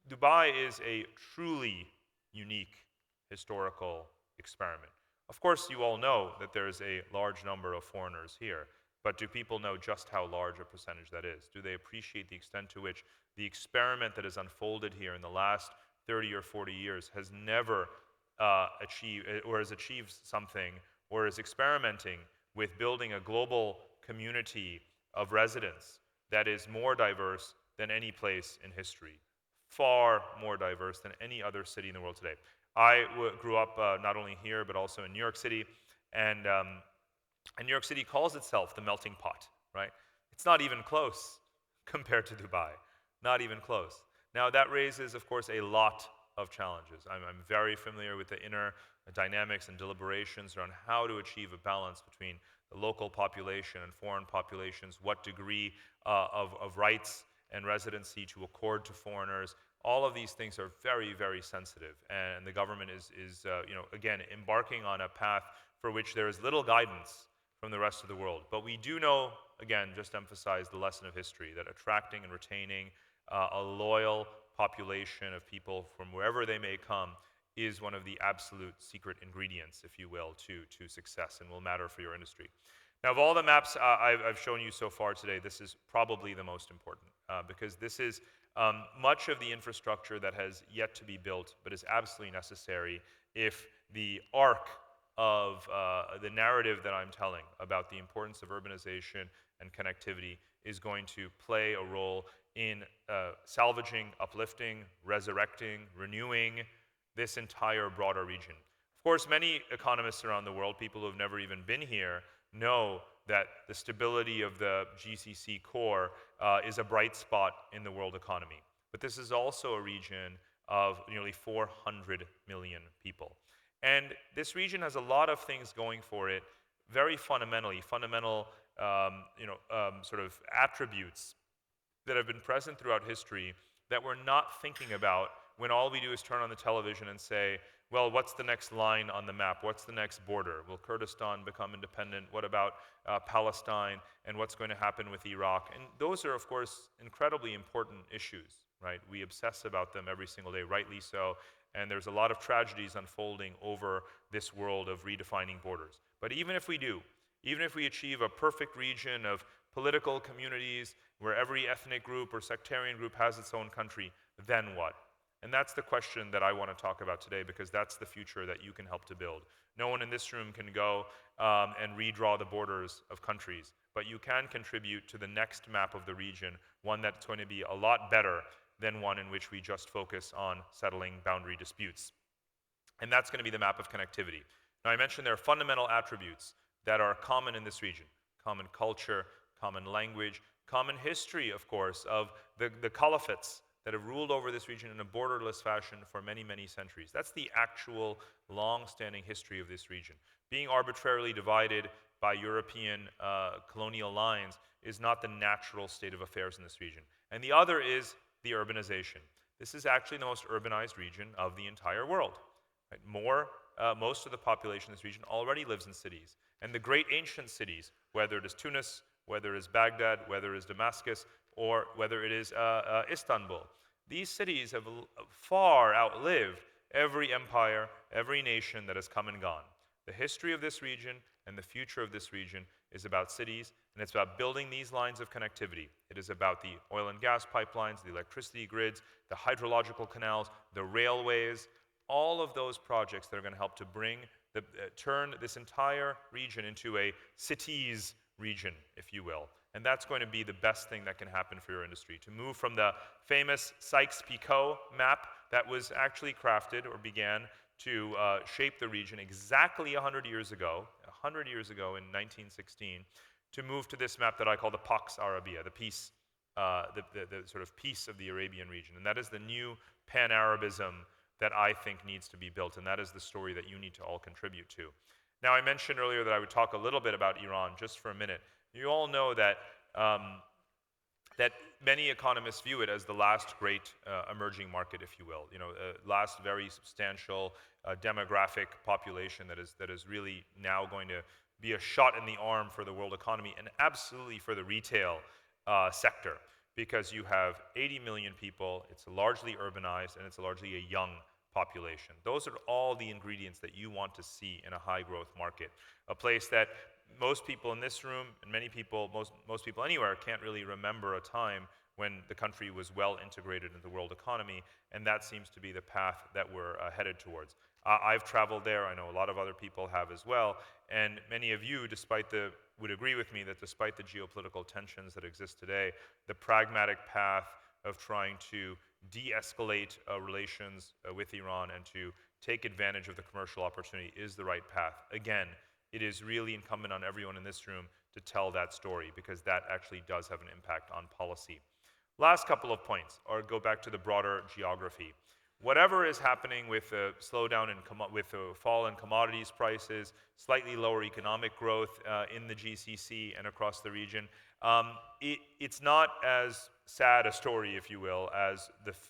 Dubai is a truly unique historical experiment. Of course, you all know that there's a large number of foreigners here, but do people know just how large a percentage that is? Do they appreciate the extent to which the experiment that has unfolded here in the last 30 or 40 years has never achieved, or has achieved something, or is experimenting with building a global community of residents that is more diverse than any place in history, far more diverse than any other city in the world today. I grew up not only here, but also in New York City, and New York City calls itself the melting pot, right? It's not even close compared to Dubai, not even close. Now that raises, of course, a lot of challenges. I'm very familiar with the inner dynamics and deliberations around how to achieve a balance between the local population and foreign populations, what degree of rights and residency to accord to foreigners. All of these things are very, very sensitive, and the government is again, embarking on a path for which there is little guidance from the rest of the world. But we do know, again, just to emphasize the lesson of history, that attracting and retaining a loyal population of people from wherever they may come is one of the absolute secret ingredients, if you will, to success, and will matter for your industry. Now, of all the maps I've shown you so far today, this is probably the most important, because this is much of the infrastructure that has yet to be built, but is absolutely necessary if the arc of the narrative that I'm telling about the importance of urbanization and connectivity is going to play a role in salvaging, uplifting, resurrecting, renewing this entire broader region. Of course, many economists around the world, people who have never even been here, know that the stability of the GCC core is a bright spot in the world economy. But this is also a region of nearly 400 million people. And this region has a lot of things going for it, very fundamental sort of attributes that have been present throughout history that we're not thinking about when all we do is turn on the television and say, well, what's the next line on the map? What's the next border? Will Kurdistan become independent? What about Palestine? And what's going to happen with Iraq? And those are, of course, incredibly important issues, right? We obsess about them every single day, rightly so. And there's a lot of tragedies unfolding over this world of redefining borders. But even if we do, even if we achieve a perfect region of political communities where every ethnic group or sectarian group has its own country, then what? And that's the question that I want to talk about today, because that's the future that you can help to build. No one in this room can go and redraw the borders of countries, but you can contribute to the next map of the region, one that's going to be a lot better than one in which we just focus on settling boundary disputes. And that's going to be the map of connectivity. Now, I mentioned there are fundamental attributes that are common in this region: common culture, common language, common history, of course, of the caliphates that have ruled over this region in a borderless fashion for many, many centuries. That's the actual long-standing history of this region. Being arbitrarily divided by European colonial lines is not the natural state of affairs in this region. And the other is the urbanization. This is actually the most urbanized region of the entire world. Right? Most of the population in this region already lives in cities. And the great ancient cities, whether it is Tunis, whether it is Baghdad, whether it is Damascus, or whether it is Istanbul, these cities have far outlived every empire, every nation that has come and gone. The history of this region and the future of this region is about cities, and it's about building these lines of connectivity. It is about the oil and gas pipelines, the electricity grids, the hydrological canals, the railways, all of those projects that are going to help to turn this entire region into a cities region, if you will. And that's going to be the best thing that can happen for your industry, to move from the famous Sykes-Picot map that was actually crafted or began to shape the region exactly 100 years ago in 1916, to move to this map that I call the Pax Arabia, the peace, the sort of peace of the Arabian region. And that is the new pan-Arabism that I think needs to be built, and that is the story that you need to all contribute to. Now, I mentioned earlier that I would talk a little bit about Iran just for a minute. You all know that that many economists view it as the last great emerging market, if you will. Last very substantial demographic population that is really now going to be a shot in the arm for the world economy and absolutely for the retail sector, because you have 80 million people, it's largely urbanized, and it's largely a young population. Those are all the ingredients that you want to see in a high-growth market, a place that most people in this room and many people, most people anywhere, can't really remember a time when the country was well integrated into the world economy, and that seems to be the path that we're headed towards. I've traveled there, I know a lot of other people have as well, and many of you, would agree with me that despite the geopolitical tensions that exist today, the pragmatic path of trying to de-escalate relations with Iran and to take advantage of the commercial opportunity is the right path. Again, it is really incumbent on everyone in this room to tell that story, because that actually does have an impact on policy. Last couple of points, or go back to the broader geography. Whatever is happening with a slowdown with a fall in commodities prices, slightly lower economic growth in the GCC and across the region, it's not as sad a story, if you will, as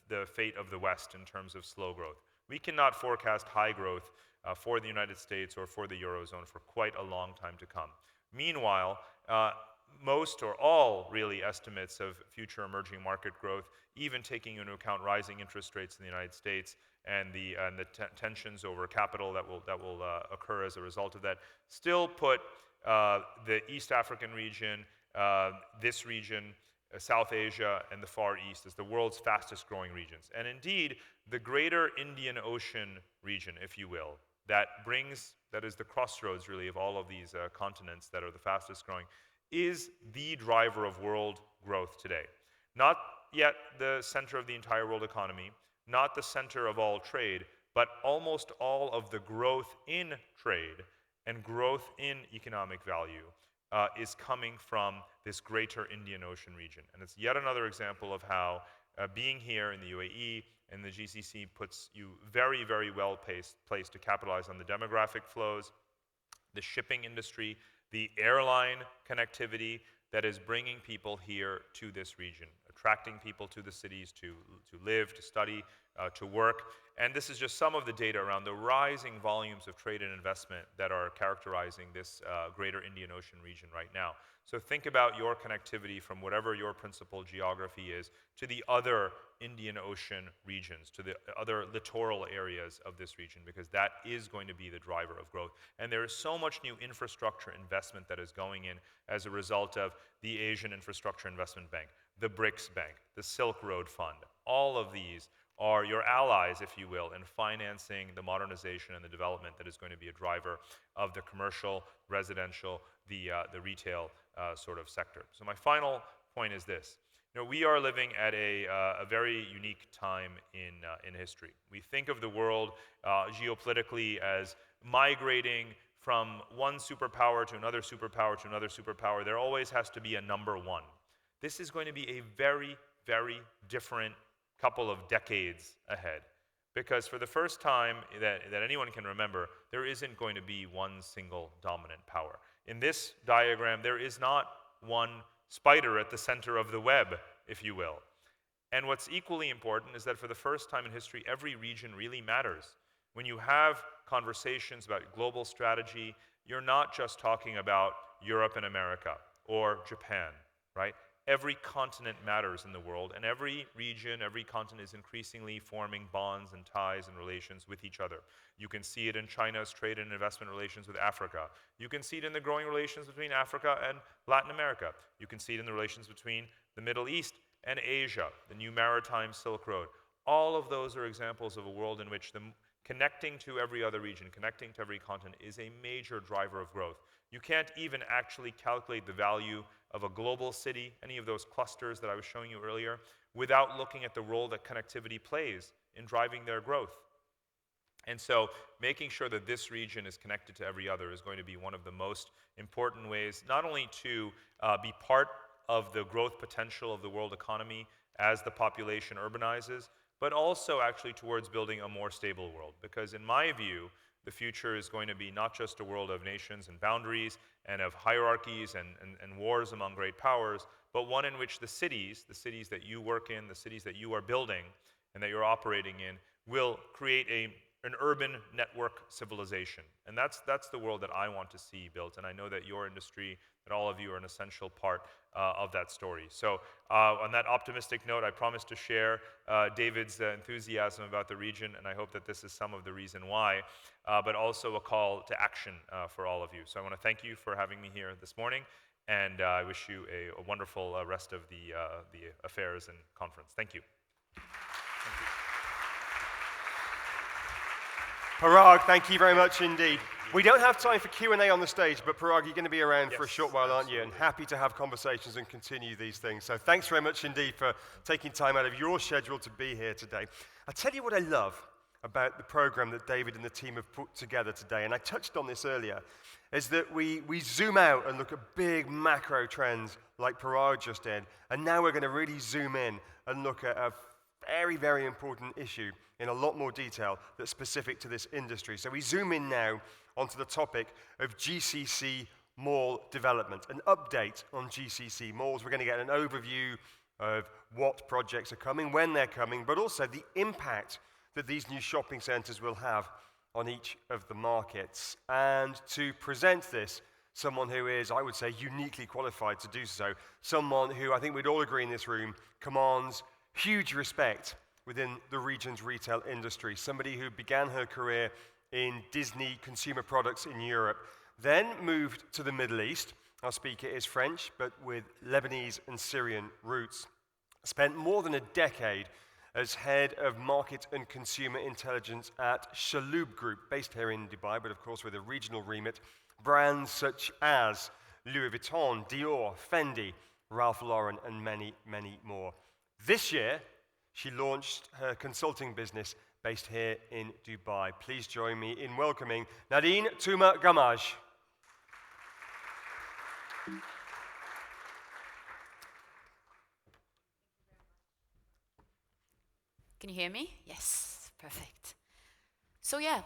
the fate of the West in terms of slow growth. We cannot forecast high growth for the United States or for the Eurozone for quite a long time to come. Meanwhile, most or all really estimates of future emerging market growth, even taking into account rising interest rates in the United States and the tensions over capital that will occur as a result of that, still put the East African region, this region, South Asia, and the Far East as the world's fastest growing regions. And indeed, the greater Indian Ocean region, if you will, that is the crossroads really of all of these continents that are the fastest growing, is the driver of world growth today. Not yet the center of the entire world economy, not the center of all trade, but almost all of the growth in trade and growth in economic value is coming from this greater Indian Ocean region. And it's yet another example of how being here in the UAE and the GCC puts you very, very well placed to capitalize on the demographic flows, the shipping industry, the airline connectivity that is bringing people here to this region, attracting people to the cities to live, to study, to work. And this is just some of the data around the rising volumes of trade and investment that are characterizing this greater Indian Ocean region right now. So think about your connectivity from whatever your principal geography is to the other Indian Ocean regions, to the other littoral areas of this region, because that is going to be the driver of growth. And there is so much new infrastructure investment that is going in as a result of the Asian Infrastructure Investment Bank, the BRICS Bank, the Silk Road Fund. All of these are your allies, if you will, in financing the modernization and the development that is going to be a driver of the commercial, residential, the retail sort of sector. So my final point is this. We are living at a very unique time in history. We think of the world geopolitically as migrating from one superpower to another superpower to another superpower. There always has to be a number one. This is going to be a very, very different couple of decades ahead. Because for the first time that anyone can remember, there isn't going to be one single dominant power. In this diagram, there is not one spider at the center of the web, if you will. And what's equally important is that for the first time in history, every region really matters. When you have conversations about global strategy, you're not just talking about Europe and America or Japan, right? Every continent matters in the world, and every region, every continent is increasingly forming bonds and ties and relations with each other. You can see it in China's trade and investment relations with Africa. You can see it in the growing relations between Africa and Latin America. You can see it in the relations between the Middle East and Asia, the new maritime Silk Road. All of those are examples of a world in which connecting to every other region, connecting to every continent is a major driver of growth. You can't even actually calculate the value of a global city, any of those clusters that I was showing you earlier, without looking at the role that connectivity plays in driving their growth. And so making sure that this region is connected to every other is going to be one of the most important ways, not only to be part of the growth potential of the world economy as the population urbanizes, but also actually towards building a more stable world. Because in my view, the future is going to be not just a world of nations and boundaries and of hierarchies and wars among great powers, but one in which the cities that you work in, the cities that you are building and that you're operating in, will create an urban network civilization. And that's the world that I want to see built. And I know that your industry, that all of you are an essential part of that story. So on that optimistic note, I promise to share David's enthusiasm about the region, and I hope that this is some of the reason why, but also a call to action for all of you. So I want to thank you for having me here this morning, and I wish you a wonderful rest of the affairs and conference. Thank you. Parag, thank you very much indeed. We don't have time for Q&A on the stage, but Parag, you're going to be around for a short while, aren't you? And happy to have conversations and continue these things. So thanks very much indeed for taking time out of your schedule to be here today. I'll tell you what I love about the program that David and the team have put together today, and I touched on this earlier, is that we zoom out and look at big macro trends like Parag just did, and now we're going to really zoom in and look at a very, very important issue in a lot more detail that's specific to this industry. So we zoom in now onto the topic of GCC mall development, an update on GCC malls. We're going to get an overview of what projects are coming, when they're coming, but also the impact that these new shopping centers will have on each of the markets. And to present this, someone who is, I would say, uniquely qualified to do so, someone who I think we'd all agree in this room commands huge respect within the region's retail industry, somebody who began her career in Disney consumer products in Europe, then moved to the Middle East. Our speaker is French, but with Lebanese and Syrian roots. Spent more than a decade as head of market and consumer intelligence at Chalhoub Group, based here in Dubai, but of course with a regional remit. Brands such as Louis Vuitton, Dior, Fendi, Ralph Lauren, and many, many more. This year, she launched her consulting business based here in Dubai. Please join me in welcoming Nadine Touma Gamaj. Can you hear me? Yes, perfect. So yeah,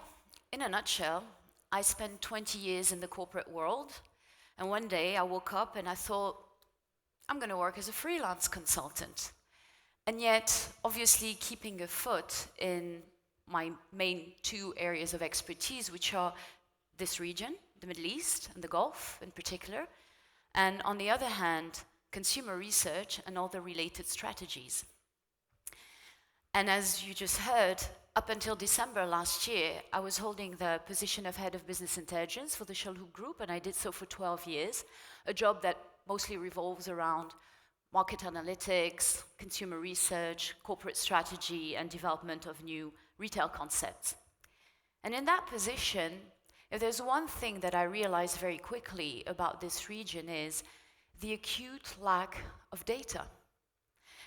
in a nutshell, I spent 20 years in the corporate world, and one day I woke up and I thought, I'm going to work as a freelance consultant. And yet, obviously, keeping a foot in my main two areas of expertise, which are this region, the Middle East and the Gulf in particular, and on the other hand, consumer research and all the related strategies. And as you just heard, up until December last year, I was holding the position of Head of Business Intelligence for the Chalhoub Group, and I did so for 12 years, a job that mostly revolves around market analytics, consumer research, corporate strategy, and development of new retail concepts. And in that position, if there's one thing that I realized very quickly about this region is the acute lack of data.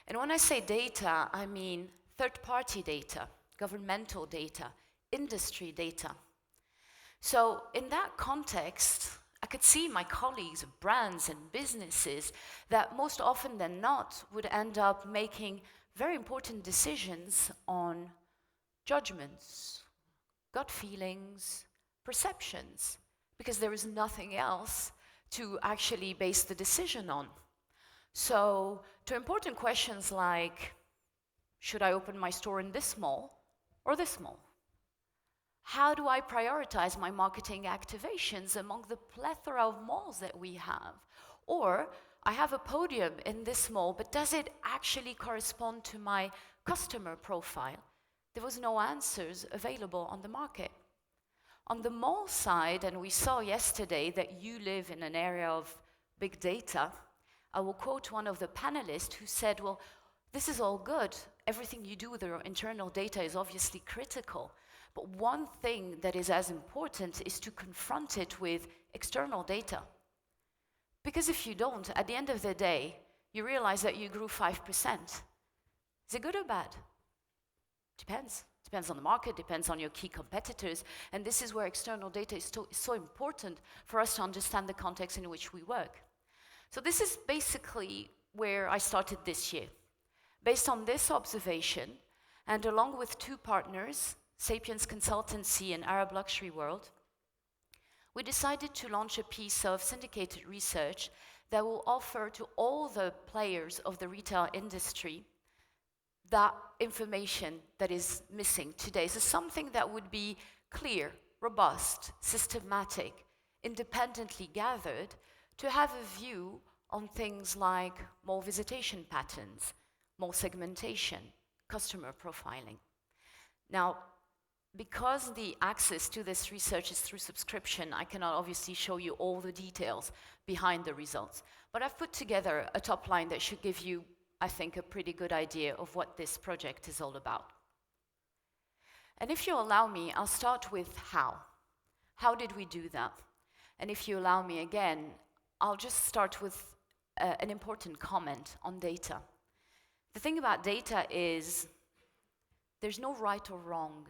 And when I say data, I mean third-party data, governmental data, industry data. So in that context, I could see my colleagues, brands and businesses that most often than not would end up making very important decisions on judgments, gut feelings, perceptions, because there is nothing else to actually base the decision on. So, to important questions like, should I open my store in this mall or this mall? How do I prioritize my marketing activations among the plethora of malls that we have? Or, I have a podium in this mall, but does it actually correspond to my customer profile? There was no answers available on the market. On the mall side, and we saw yesterday that you live in an area of big data, I will quote one of the panelists who said, well, this is all good. Everything you do with your internal data is obviously critical. But one thing that is as important is to confront it with external data. Because if you don't, at the end of the day, you realize that you grew 5%. Is it good or bad? Depends. Depends on the market, depends on your key competitors. And this is where external data is so important for us to understand the context in which we work. So this is basically where I started this year. Based on this observation, and along with two partners, Sapiens Consultancy and Arab Luxury World, we decided to launch a piece of syndicated research that will offer to all the players of the retail industry that information that is missing today. So something that would be clear, robust, systematic, independently gathered, to have a view on things like mall visitation patterns, mall segmentation, customer profiling. Now, because the access to this research is through subscription, I cannot obviously show you all the details behind the results. But I've put together a top line that should give you, I think, a pretty good idea of what this project is all about. And if you allow me, I'll start with how. How did we do that? And if you allow me again, I'll just start with an important comment on data. The thing about data is there's no right or wrong.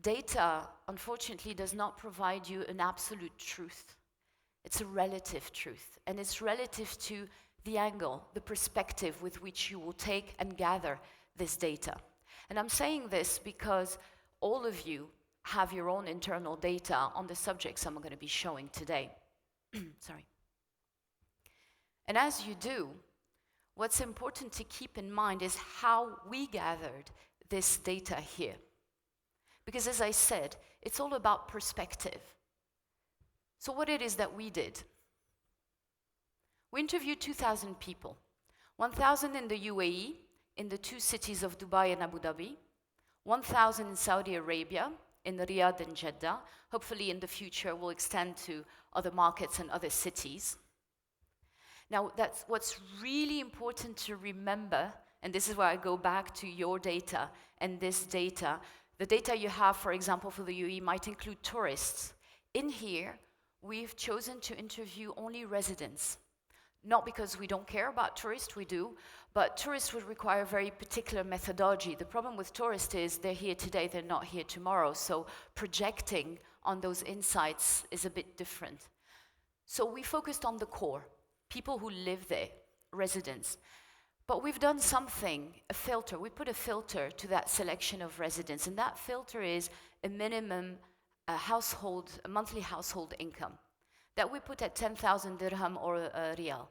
Data, unfortunately, does not provide you an absolute truth. It's a relative truth, and it's relative to the angle, the perspective with which you will take and gather this data. And I'm saying this because all of you have your own internal data on the subjects I'm going to be showing today. Sorry. And as you do, what's important to keep in mind is how we gathered this data here. Because as I said, it's all about perspective. So what it is that we did. We interviewed 2,000 people, 1,000 in the UAE, in the two cities of Dubai and Abu Dhabi, 1,000 in Saudi Arabia, in Riyadh and Jeddah. Hopefully in the future we'll extend to other markets and other cities. Now that's what's really important to remember, and this is where I go back to your data and this data. The data you have, for example, for the UAE might include tourists. In here, we've chosen to interview only residents. Not because we don't care about tourists, we do, but tourists would require a very particular methodology. The problem with tourists is they're here today, they're not here tomorrow, so projecting on those insights is a bit different. So we focused on the core, people who live there, residents. But we've done something, a filter. We put a filter to that selection of residents, and that filter is a minimum a monthly household income that we put at 10,000 dirham or riyal.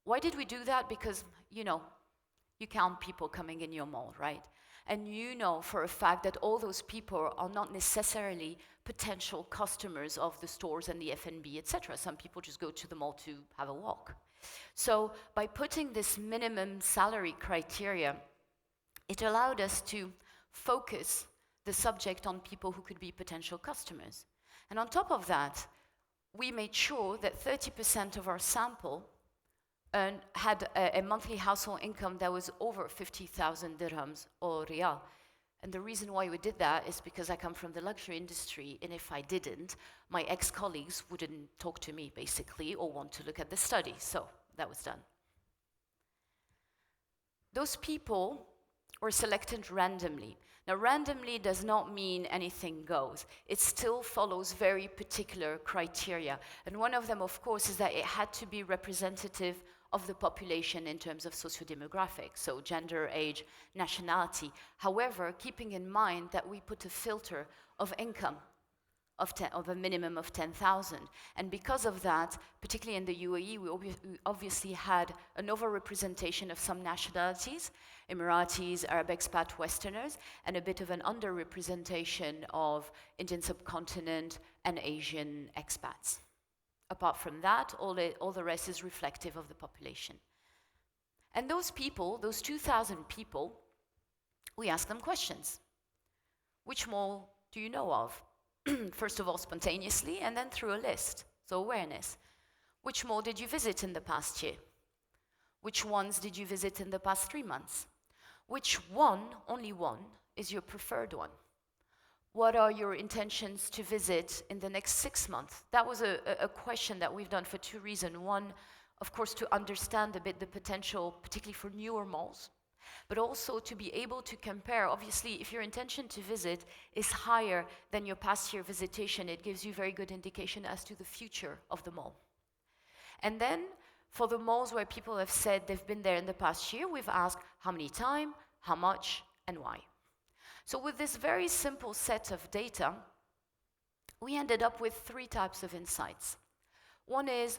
Why did we do that? Because, you count people coming in your mall, right? And you know for a fact that all those people are not necessarily potential customers of the stores and the F&B, etc. Some people just go to the mall to have a walk. So by putting this minimum salary criteria, it allowed us to focus the subject on people who could be potential customers. And on top of that, we made sure that 30% of our sample had a monthly household income that was over 50,000 dirhams or riyal. And the reason why we did that is because I come from the luxury industry, and if I didn't, my ex-colleagues wouldn't talk to me, basically, or want to look at the study. So that was done. Those people were selected randomly. Now, randomly does not mean anything goes. It still follows very particular criteria. And one of them, of course, is that it had to be representative of the population in terms of socio-demographics, so gender, age, nationality. However, keeping in mind that we put a filter of income of a minimum of 10,000. And because of that, particularly in the UAE, we obviously had an overrepresentation of some nationalities, Emiratis, Arab expat Westerners, and a bit of an underrepresentation of Indian subcontinent and Asian expats. Apart from that, all the rest is reflective of the population. And those people, those 2,000 people, we ask them questions. Which mall do you know of? First of all, spontaneously, and then through a list, so awareness. Which mall did you visit in the past year? Which ones did you visit in the past 3 months? Which one, only one, is your preferred one? What are your intentions to visit in the next 6 months? That was a question that we've done for two reasons. One, of course, to understand a bit the potential, particularly for newer malls, but also to be able to compare. Obviously, if your intention to visit is higher than your past year visitation, it gives you very good indication as to the future of the mall. And then, for the malls where people have said they've been there in the past year, we've asked how many times, how much, and why. So with this very simple set of data, we ended up with 3 types of insights. One is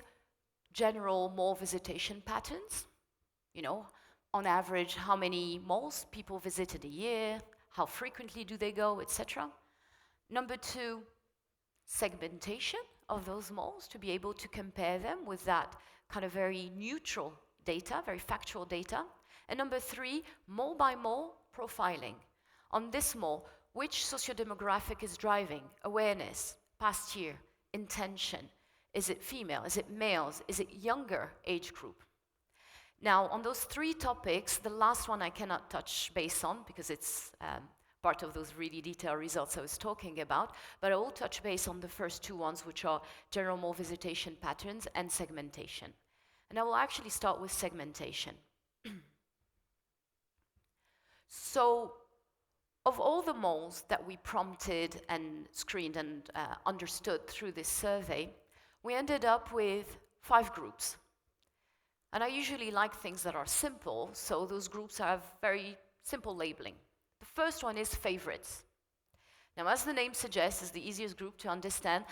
general mall visitation patterns, on average, how many malls people visit in a year, how frequently do they go, etc. Number 2, segmentation of those malls to be able to compare them with that kind of very neutral data, very factual data. And number 3, mall by mall profiling. On this mall, which socio-demographic is driving? Awareness, past year, intention. Is it female? Is it males? Is it younger age group? Now, on those 3 topics, the last one I cannot touch base on because it's part of those really detailed results I was talking about, but I will touch base on the first 2 ones, which are general mall visitation patterns and segmentation. And I will actually start with segmentation. So, of all the malls that we prompted and screened and understood through this survey, we ended up with 5 groups. And I usually like things that are simple, so those groups have very simple labeling. The first one is favorites. Now, as the name suggests, is the easiest group to understand.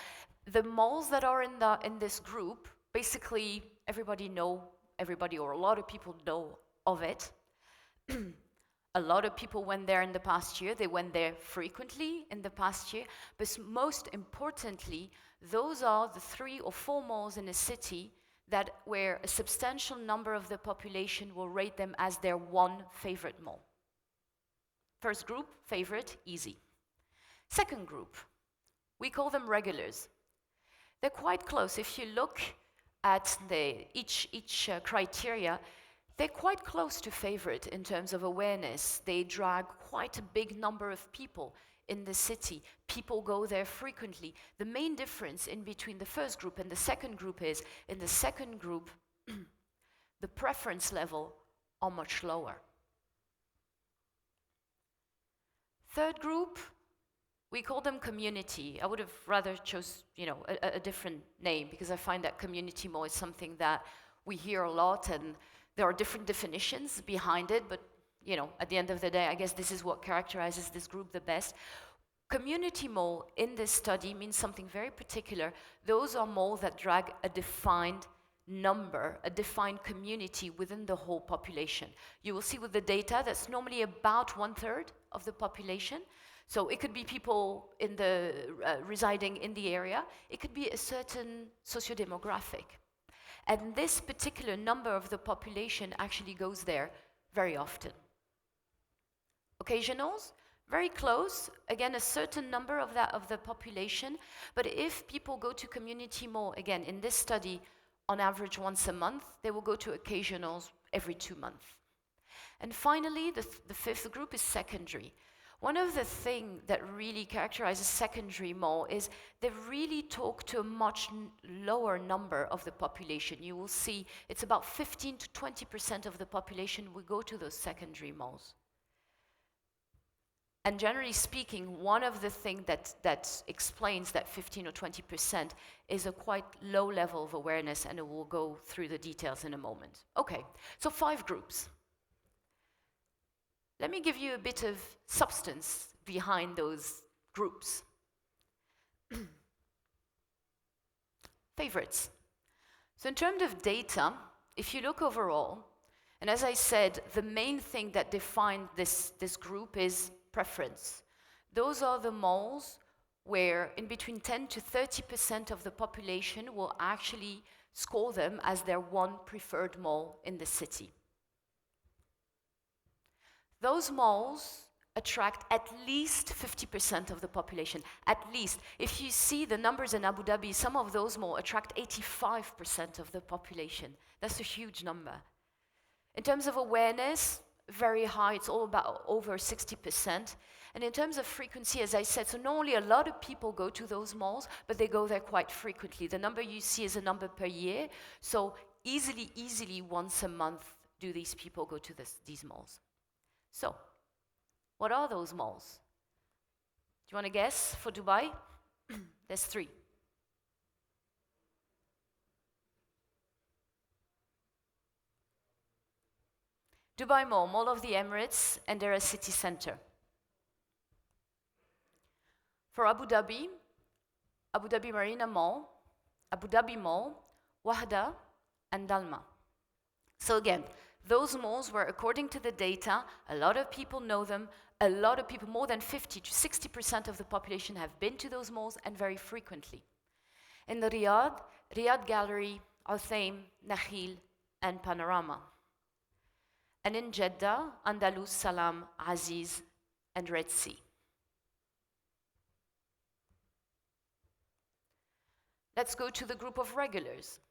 The malls that are in this group, basically everybody or a lot of people know of it. A lot of people went there in the past year. They went there frequently in the past year. But most importantly, those are the 3 or 4 malls in a city where a substantial number of the population will rate them as their one favorite mall. First group, favorite, easy. Second group, we call them regulars. They're quite close. If you look at each criteria, they're quite close to favorite in terms of awareness. They drag quite a big number of people in the city. People go there frequently. The main difference in between the first group and the second group is, in the second group, the preference level are much lower. Third group, we call them community. I would have rather chose, a different name because I find that community mall is something that we hear a lot and there are different definitions behind it, but at the end of the day, I guess this is what characterizes this group the best. Community mall in this study means something very particular. Those are malls that drag a defined number, a defined community within the whole population. You will see with the data that's normally about 1/3 of the population. So it could be people residing in the area. It could be a certain socio-demographic. And this particular number of the population actually goes there very often. Occasionals, very close, again, a certain number of the population, but if people go to community mall, again, in this study, on average once a month, they will go to occasionals every 2 months. And finally, the 5th group is secondary. One of the things that really characterizes secondary mall is they really talk to a much lower number of the population. You will see it's about 15 to 20% of the population will go to those secondary malls. And generally speaking, one of the things that explains that 15 or 20% is a quite low level of awareness, and we'll go through the details in a moment. Okay, so 5 groups. Let me give you a bit of substance behind those groups. Favorites. So in terms of data, if you look overall, and as I said, the main thing that defined this group is preference. Those are the malls where in between 10 to 30% of the population will actually score them as their one preferred mall in the city. Those malls attract at least 50% of the population, at least. If you see the numbers in Abu Dhabi, some of those malls attract 85% of the population. That's a huge number. In terms of awareness, very high, it's all about over 60%. And in terms of frequency, as I said, so not only a lot of people go to those malls, but they go there quite frequently. The number you see is a number per year, so easily once a month do these people go to these malls. So, what are those malls? Do you want to guess for Dubai? There's 3. Dubai Mall, Mall of the Emirates, and Deira City Center. For Abu Dhabi Marina Mall, Abu Dhabi Mall, Wahda, and Dalma. So again, those malls were, according to the data, a lot of people know them, a lot of people, more than 50 to 60% of the population have been to those malls, and very frequently. In the Riyadh Gallery, Al Thaim, Nakhil, and Panorama. And in Jeddah, Andalus, Salam, Aziz, and Red Sea. Let's go to the group of regulars.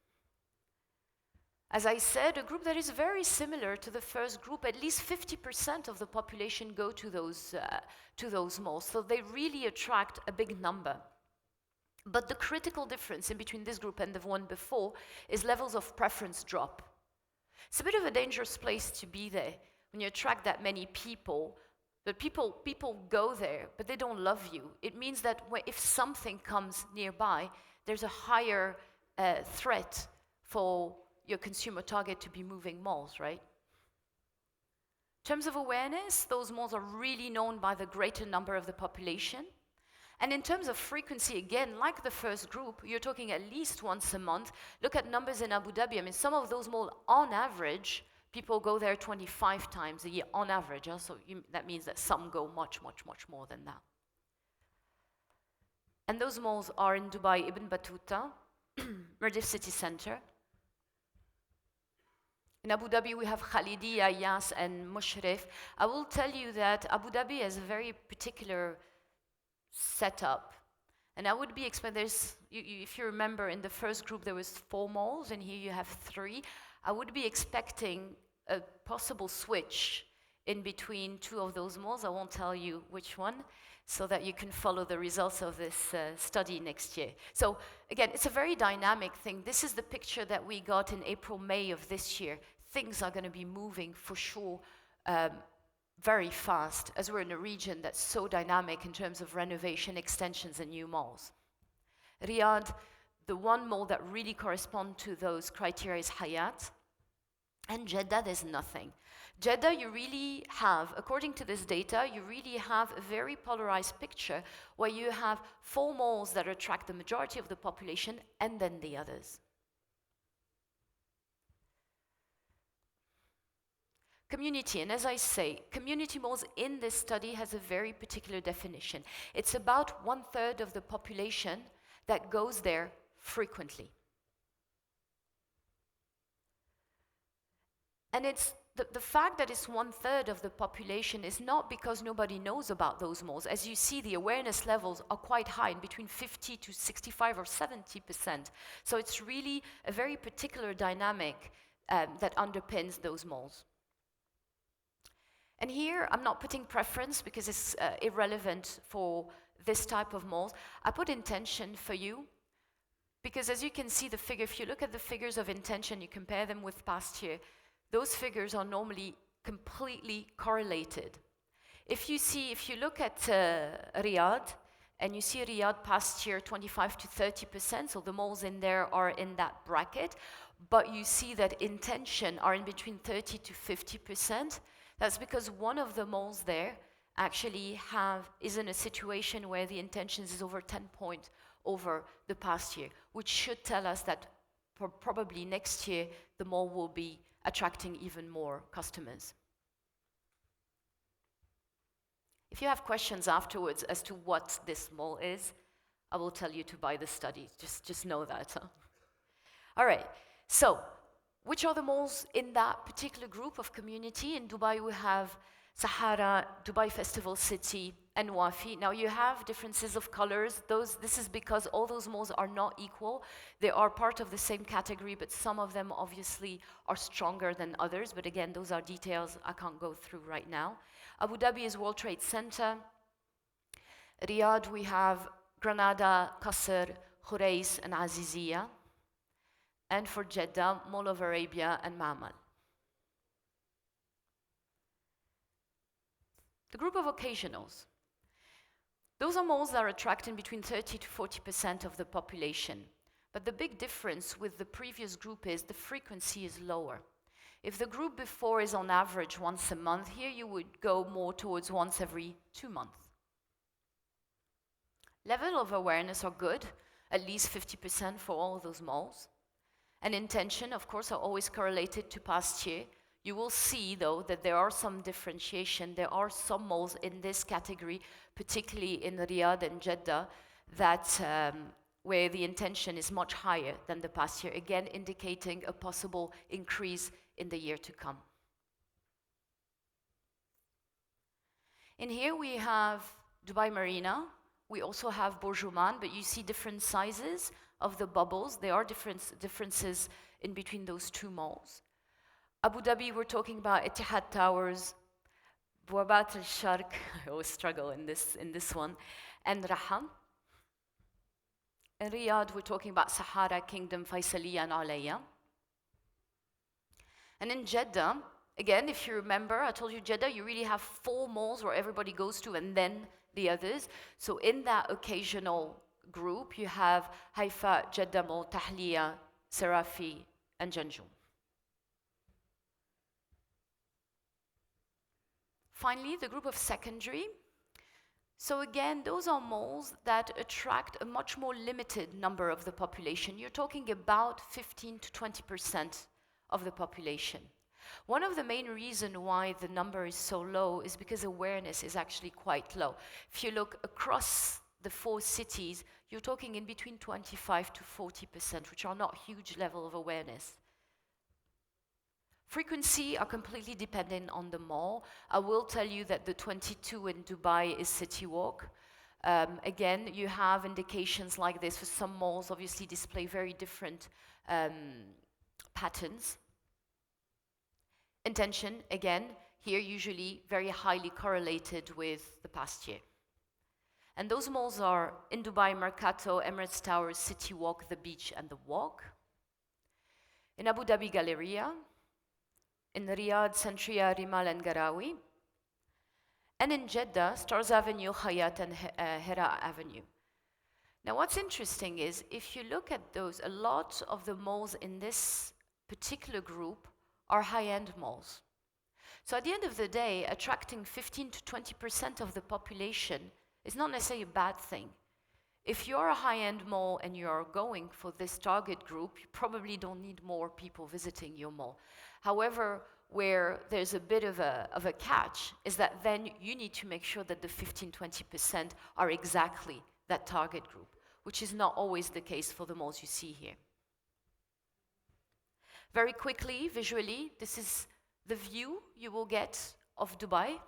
As I said, a group that is very similar to the first group. At least 50% of the population go to those malls, so they really attract a big number. But the critical difference in between this group and the one before is levels of preference drop. It's a bit of a dangerous place to be there when you attract that many people, but people go there, but they don't love you. It means that if something comes nearby, there's a higher threat for your consumer target to be moving malls, right? In terms of awareness, those malls are really known by the greater number of the population. And in terms of frequency, again, like the first group, you're talking at least once a month. Look at numbers in Abu Dhabi. I mean, some of those malls, on average, people go there 25 times a year, on average. So that means that some go much more than that. And those malls are in Dubai, Ibn Battuta, Mirdif City Center. In Abu Dhabi, we have Khalidiya, Yas, and Mushrif. I will tell you that Abu Dhabi has a very particular setup. And I would be expecting, if you remember, in the first group there was 4 malls, and here you have 3. I would be expecting a possible switch in between 2 of those malls. I won't tell you which one, so that you can follow the results of this study next year. So again, it's a very dynamic thing. This is the picture that we got in April, May of this year. Things are going to be moving for sure very fast, as we're in a region that's so dynamic in terms of renovation, extensions, and new malls. Riyadh, the one mall that really corresponds to those criteria is Hayat. And Jeddah, there's nothing. Jeddah, you really have, according to this data, you really have a very polarized picture where you have 4 malls that attract the majority of the population and then the others. Community, and as I say, community malls in this study has a very particular definition. It's about 1/3 of the population that goes there frequently. And it's the fact that it's 1/3 of the population is not because nobody knows about those malls. As you see, the awareness levels are quite high, in between 50 to 65 or 70%. So it's really a very particular dynamic that underpins those malls. And here, I'm not putting preference because it's irrelevant for this type of malls. I put intention for you because as you can see the figure, if you look at the figures of intention, you compare them with past year, those figures are normally completely correlated. If you look at Riyadh, and you see Riyadh past year 25 to 30%, so the malls in there are in that bracket, but you see that intention are in between 30 to 50%. That's because one of the malls there actually is in a situation where the intentions is over 10 points over the past year, which should tell us that probably next year the mall will be attracting even more customers. If you have questions afterwards as to what this mall is, I will tell you to buy the study. Just know that. Huh? All right. So, which are the malls in that particular group of community? In Dubai, we have Sahara, Dubai Festival City, and Wafi. Now, you have differences of colors. This is because all those malls are not equal. They are part of the same category, but some of them obviously are stronger than others. But again, those are details I can't go through right now. Abu Dhabi is World Trade Center. Riyadh, we have Granada, Qasr, Khurais, and Aziziyah. And for Jeddah, Mall of Arabia and Ma'amal. The group of occasionals. Those are malls that are attracting between 30 to 40% of the population. But the big difference with the previous group is the frequency is lower. If the group before is on average once a month, here you would go more towards once every 2 months. Level of awareness are good, at least 50% for all of those malls. And intention, of course, are always correlated to past year. You will see, though, that there are some differentiation. There are some malls in this category, particularly in Riyadh and Jeddah, that where the intention is much higher than the past year, again indicating a possible increase in the year to come. In here we have Dubai Marina. We also have Burj Oman, but you see different sizes of the bubbles. There are differences in between those two malls. Abu Dhabi, we're talking about Etihad Towers, Bouabat al-Sharq, I always struggle in this one, and Raha. In Riyadh, we're talking about Sahara, Kingdom, Faisaliya, and Alaya. And in Jeddah, again, if you remember, I told you Jeddah, you really have 4 malls where everybody goes to, and then the others. So in that occasional group, you have Haifa, Jeddah Mall, Tahliya, Sarafi, and Janjum. Finally, the group of secondary. So again, those are malls that attract a much more limited number of the population. You're talking about 15 to 20% of the population. One of the main reasons why the number is so low is because awareness is actually quite low. If you look across the 4 cities, you're talking in between 25 to 40%, which are not huge level of awareness. Frequency are completely dependent on the mall. I will tell you that the 22 in Dubai is City Walk. Again, you have indications like this for some malls, obviously display very different patterns. Intention, again, here usually very highly correlated with the past year. And those malls are in Dubai, Mercato, Emirates Towers, City Walk, The Beach, and The Walk. In Abu Dhabi, Galleria. In Riyadh, Centria, Rimal, and Garawi. And in Jeddah, Stars Avenue, Hayat, and Hera Avenue. Now, what's interesting is, if you look at those, a lot of the malls in this particular group are high-end malls. So at the end of the day, attracting 15 to 20% of the population is not necessarily a bad thing. If you're a high-end mall and you're going for this target group, you probably don't need more people visiting your mall. However, where there's a bit of a catch is that then you need to make sure that the 15-20% are exactly that target group, which is not always the case for the malls you see here. Very quickly, visually, this is the view you will get of Dubai.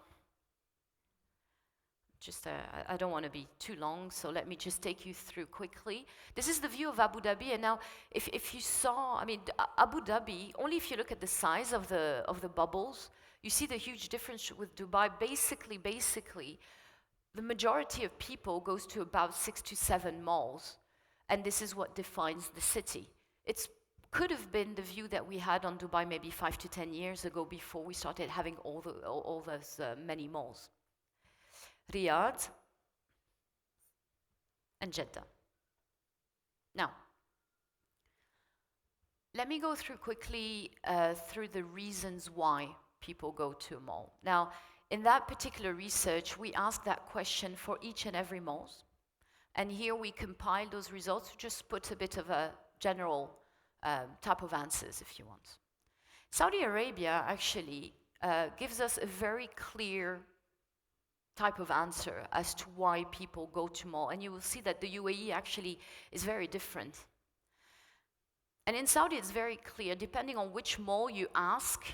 I don't want to be too long, so let me just take you through quickly. This is the view of Abu Dhabi, and now if you saw, Abu Dhabi, only if you look at the size of the bubbles, you see the huge difference with Dubai. Basically, the majority of people goes to about 6 to 7 malls, and this is what defines the city. It could have been the view that we had on Dubai maybe 5 to 10 years ago before we started having all those many malls. Riyadh, and Jeddah. Now, let me go through quickly through the reasons why people go to a mall. Now, in that particular research, we asked that question for each and every mall. And here we compiled those results to just put a bit of a general type of answers, if you want. Saudi Arabia actually gives us a very clear type of answer as to why people go to mall. And you will see that the UAE actually is very different. And in Saudi, it's very clear, depending on which mall you ask,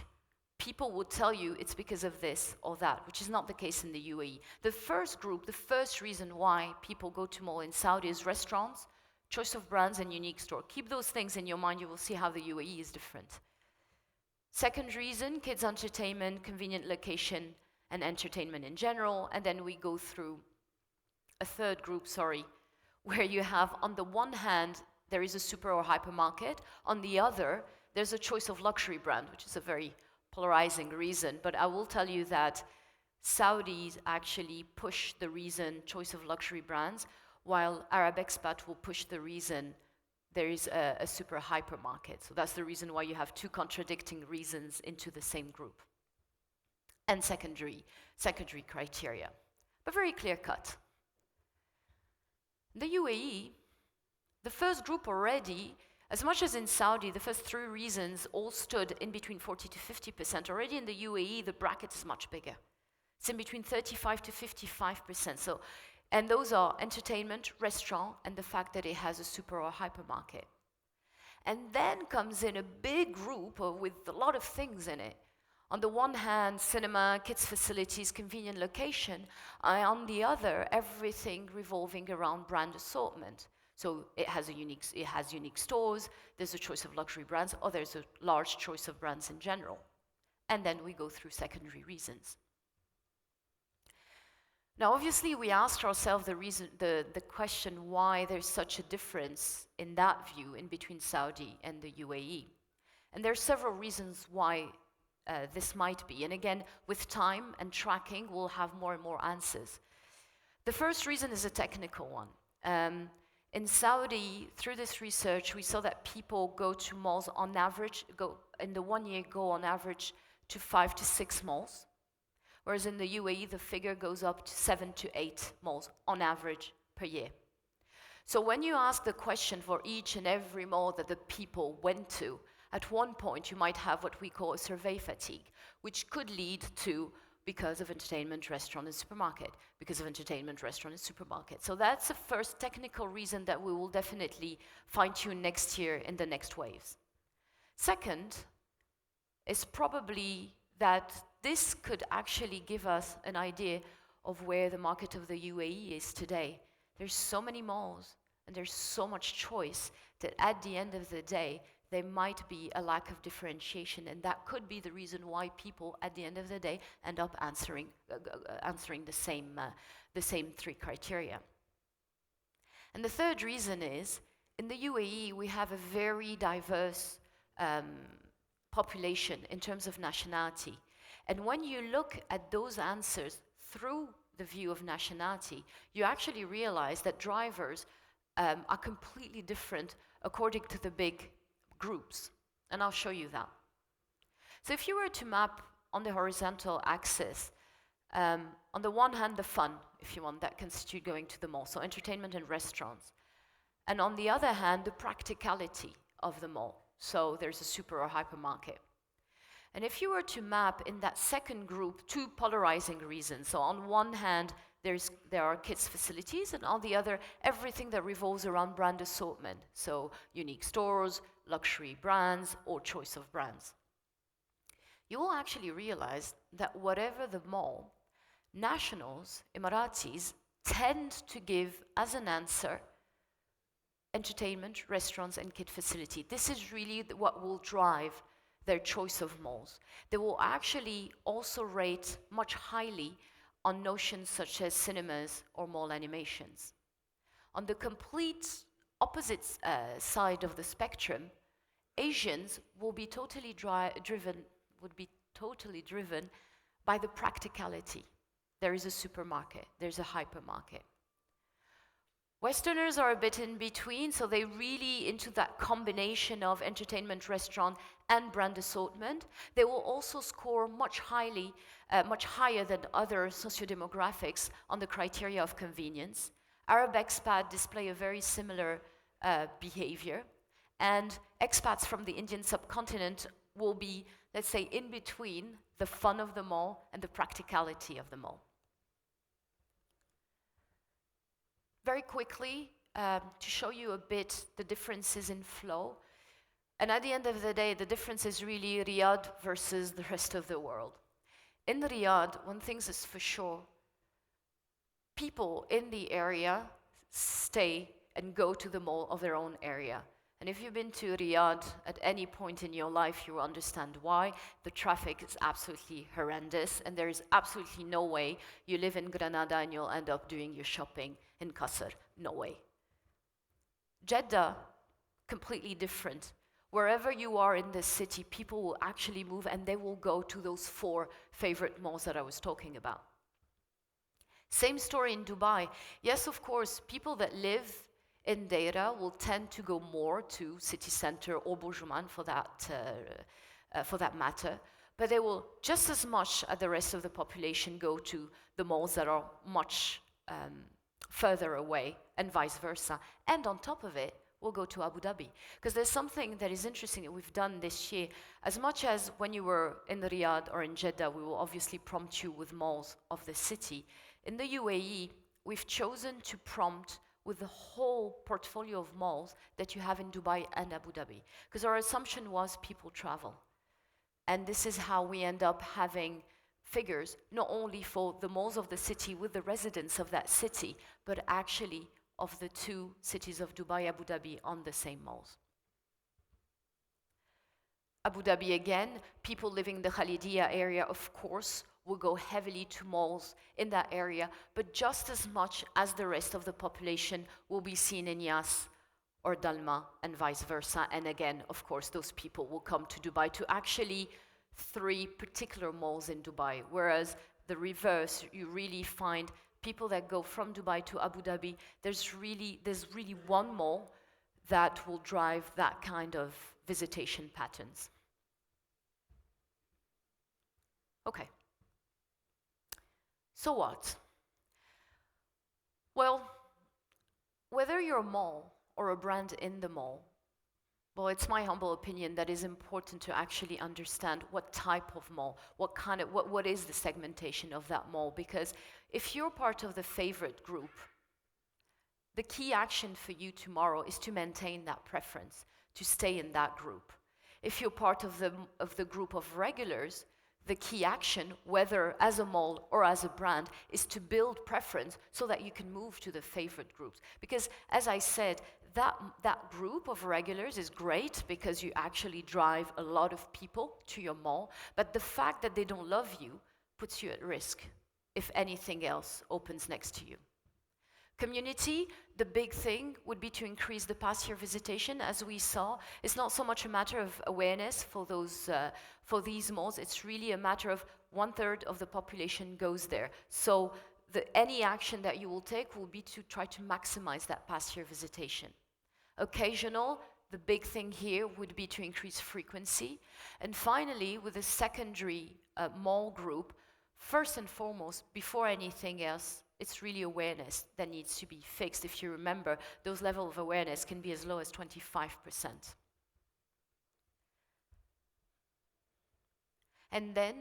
people will tell you it's because of this or that, which is not the case in the UAE. The first group, the first reason why people go to mall in Saudi is restaurants, choice of brands, and unique store. Keep those things in your mind, you will see how the UAE is different. Second reason, kids entertainment, convenient location, and entertainment in general. And then we go through a third group, where you have, on the one hand, there is a super or hypermarket. On the other, there's a choice of luxury brand, which is a very polarizing reason. But I will tell you that Saudis actually push the reason choice of luxury brands, while Arab expat will push the reason there is a super hypermarket. So that's the reason why you have two contradicting reasons into the same group. And secondary criteria, but very clear cut. The UAE, the first group already, as much as in Saudi, the first three reasons all stood in between 40 to 50%. Already in the UAE, the bracket is much bigger. It's in between 35 to 55%. So, and those are entertainment, restaurant, and the fact that it has a super or hypermarket. And then comes in a big group with a lot of things in it. On the one hand, cinema, kids' facilities, convenient location. On the other, everything revolving around brand assortment. So it has unique stores, there's a choice of luxury brands, or there's a large choice of brands in general. And then we go through secondary reasons. Now, obviously, we asked ourselves the question why there's such a difference in that view in between Saudi and the UAE. And there are several reasons why this might be. And again, with time and tracking, we'll have more and more answers. The first reason is a technical one. In Saudi, through this research, we saw that people go to malls on average, in the 1 year go on average to 5 to 6 malls. Whereas in the UAE, the figure goes up to 7 to 8 malls on average per year. So when you ask the question for each and every mall that the people went to, at one point you might have what we call a survey fatigue, which could lead to because of entertainment, restaurant, and supermarket, because of entertainment, restaurant, and supermarket. So that's the first technical reason that we will definitely fine-tune next year in the next waves. Second is probably that this could actually give us an idea of where the market of the UAE is today. There's so many malls and there's so much choice that at the end of the day, there might be a lack of differentiation, and that could be the reason why people at the end of the day end up answering the same three criteria. And the third reason is, in the UAE, we have a very diverse population in terms of nationality. And when you look at those answers through the view of nationality, you actually realize that drivers are completely different according to the big groups. And I'll show you that. So if you were to map on the horizontal axis, on the one hand, the fun, if you want, that constitute going to the mall, so entertainment and restaurants. And on the other hand, the practicality of the mall. So there's a super or hypermarket. And if you were to map in that second group two polarizing reasons, so on one hand, there are kids' facilities, and on the other, everything that revolves around brand assortment, so unique stores, luxury brands, or choice of brands. You will actually realize that whatever the mall, nationals, Emiratis, tend to give as an answer entertainment, restaurants, and kid facility. This is really what will drive their choice of malls. They will actually also rate much highly on notions such as cinemas or mall animations. On the complete opposite side of the spectrum, Asians will be totally driven by the practicality. there is a supermarket, there's a hypermarket. Westerners are a bit in between, so they're really into that combination of entertainment, restaurant, and brand assortment. They will also score much higher than other sociodemographics on the criteria of convenience. Arab expats display a very similar behavior, and expats from the Indian subcontinent will be, let's say, in between the fun of the mall and the practicality of the mall. Very quickly, to show you a bit the differences in flow. And at the end of the day, the difference is really Riyadh versus the rest of the world. In Riyadh, one thing is for sure, people in the area stay and go to the mall of their own area. And if you've been to Riyadh at any point in your life, you will understand why. The traffic is absolutely horrendous, and there is absolutely no way you live in Granada and you'll end up doing your shopping in Qasr. No way. Jeddah, completely different. Wherever you are in the city, people will actually move and they will go to those 4 favorite malls that I was talking about. Same story in Dubai. Yes, of course, people that live in Deira will tend to go more to city center or Bourjuman for that matter, but they will just as much as the rest of the population go to the malls that are much further away, and vice versa. And on top of it, we'll go to Abu Dhabi. Because there's something that is interesting that we've done this year. As much as when you were in Riyadh or in Jeddah, we will obviously prompt you with malls of the city. In the UAE, we've chosen to prompt with the whole portfolio of malls that you have in Dubai and Abu Dhabi. Because our assumption was people travel. And this is how we end up having figures, not only for the malls of the city with the residents of that city, but actually of the 2 cities of Dubai, Abu Dhabi on the same malls. Abu Dhabi again, people living in the Khalidiyah area, of course, will go heavily to malls in that area, but just as much as the rest of the population will be seen in Yas or Dalma and vice versa. And again, of course, those people will come to Dubai to actually 3 particular malls in Dubai, whereas the reverse, you really find people that go from Dubai to Abu Dhabi, there's really one mall that will drive that kind of visitation patterns. Okay. So what? Well, whether you're a mall or a brand in the mall, well, it's my humble opinion that it's important to actually understand what type of mall, what is the segmentation of that mall, because if you're part of the favorite group, the key action for you tomorrow is to maintain that preference, to stay in that group. If you're part of the group of regulars, the key action, whether as a mall or as a brand, is to build preference so that you can move to the favorite groups. Because as I said, that group of regulars is great because you actually drive a lot of people to your mall, but the fact that they don't love you puts you at risk if anything else opens next to you. Community, the big thing would be to increase the pass-year visitation. As we saw, it's not so much a matter of awareness for these malls, it's really a matter of 1/3 of the population goes there. So any action that you will take will be to try to maximize that pass-year visitation. Occasional, the big thing here would be to increase frequency. And finally, with the secondary mall group, first and foremost, before anything else, it's really awareness that needs to be fixed. If you remember, those levels of awareness can be as low as 25%. And then,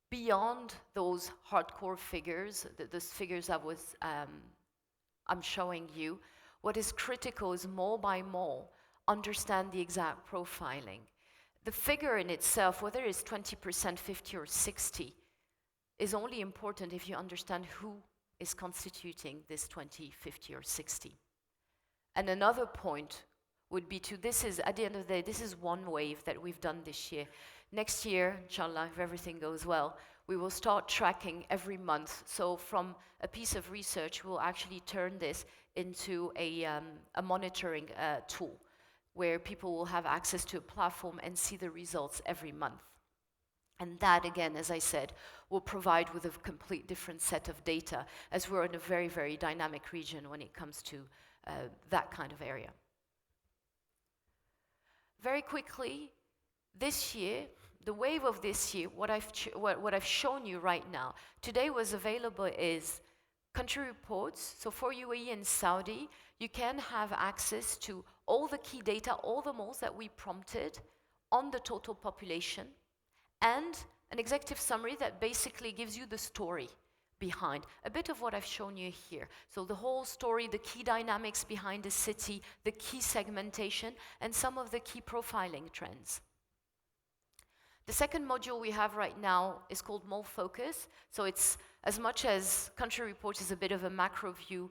beyond those hardcore figures, those figures I'm showing you, what is critical is mall by mall, understand the exact profiling. The figure in itself, whether it's 20%, 50, or 60, is only important if you understand who is constituting this 20, 50, or 60. And another point would be at the end of the day, this is one wave that we've done this year. Next year, inshallah, if everything goes well, we will start tracking every month. So from a piece of research, we'll actually turn this into a monitoring tool where people will have access to a platform and see the results every month. And that, again, as I said, will provide with a complete different set of data, as we're in a very, very dynamic region when it comes to that kind of area. Very quickly, this year, the wave of this year, what I've shown you right now, today was available is country reports. So for UAE and Saudi, you can have access to all the key data, all the malls that we prompted on the total population, and an executive summary that basically gives you the story behind, a bit of what I've shown you here. So the whole story, the key dynamics behind the city, the key segmentation, and some of the key profiling trends. The second module we have right now is called Mall Focus. So it's, as much as Country Report is a bit of a macro view,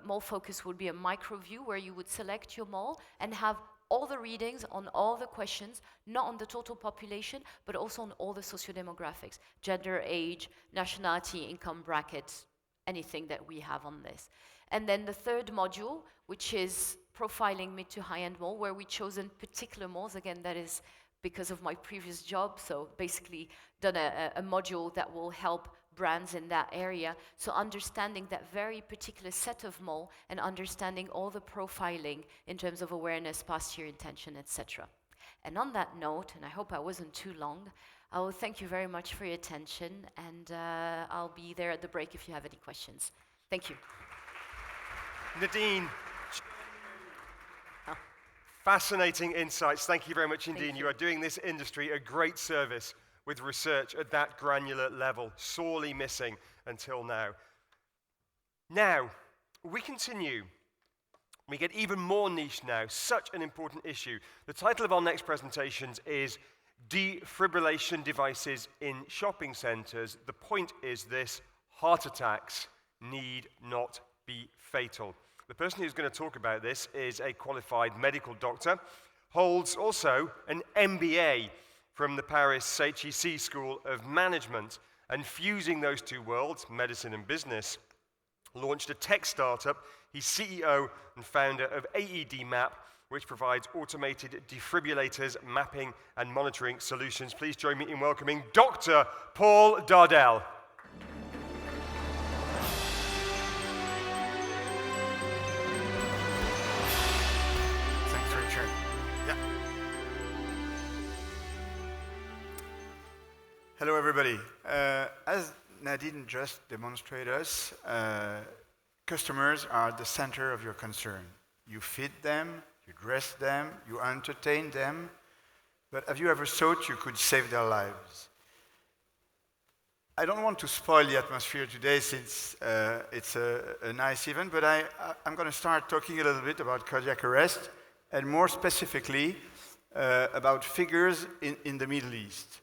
Mall Focus would be a micro view where you would select your mall and have all the readings on all the questions, not on the total population, but also on all the sociodemographics, gender, age, nationality, income brackets, anything that we have on this. And then the third module, which is profiling mid to high-end mall, where we've chosen particular malls. Again, that is because of my previous job, so basically done a module that will help brands in that area. So understanding that very particular set of mall and understanding all the profiling in terms of awareness, past year intention, etc. And on that note, and I hope I wasn't too long, I will thank you very much for your attention, and I'll be there at the break if you have any questions. Thank you. Nadine, fascinating insights. Thank you very much indeed. You are doing this industry a great service with research at that granular level, sorely missing until now. Now, we continue. We get even more niche now, such an important issue. The title of our next presentations is Defibrillation Devices in Shopping Centres. The point is this: heart attacks need not be fatal. The person who's going to talk about this is a qualified medical doctor, holds also an MBA from the Paris HEC School of Management, and fusing those two worlds, medicine and business, launched a tech startup. He's CEO and founder of AED Map, which provides automated defibrillators, mapping and monitoring solutions. Please join me in welcoming Dr. Paul Dardel. Thanks, Richard. Yeah. Hello, everybody. As Nadine just demonstrated us, customers are at the center of your concern. You feed them, you dress them, you entertain them, but have you ever thought you could save their lives? I don't want to spoil the atmosphere today since it's a nice event, but I'm going to start talking a little bit about cardiac arrest, and more specifically about figures in the Middle East.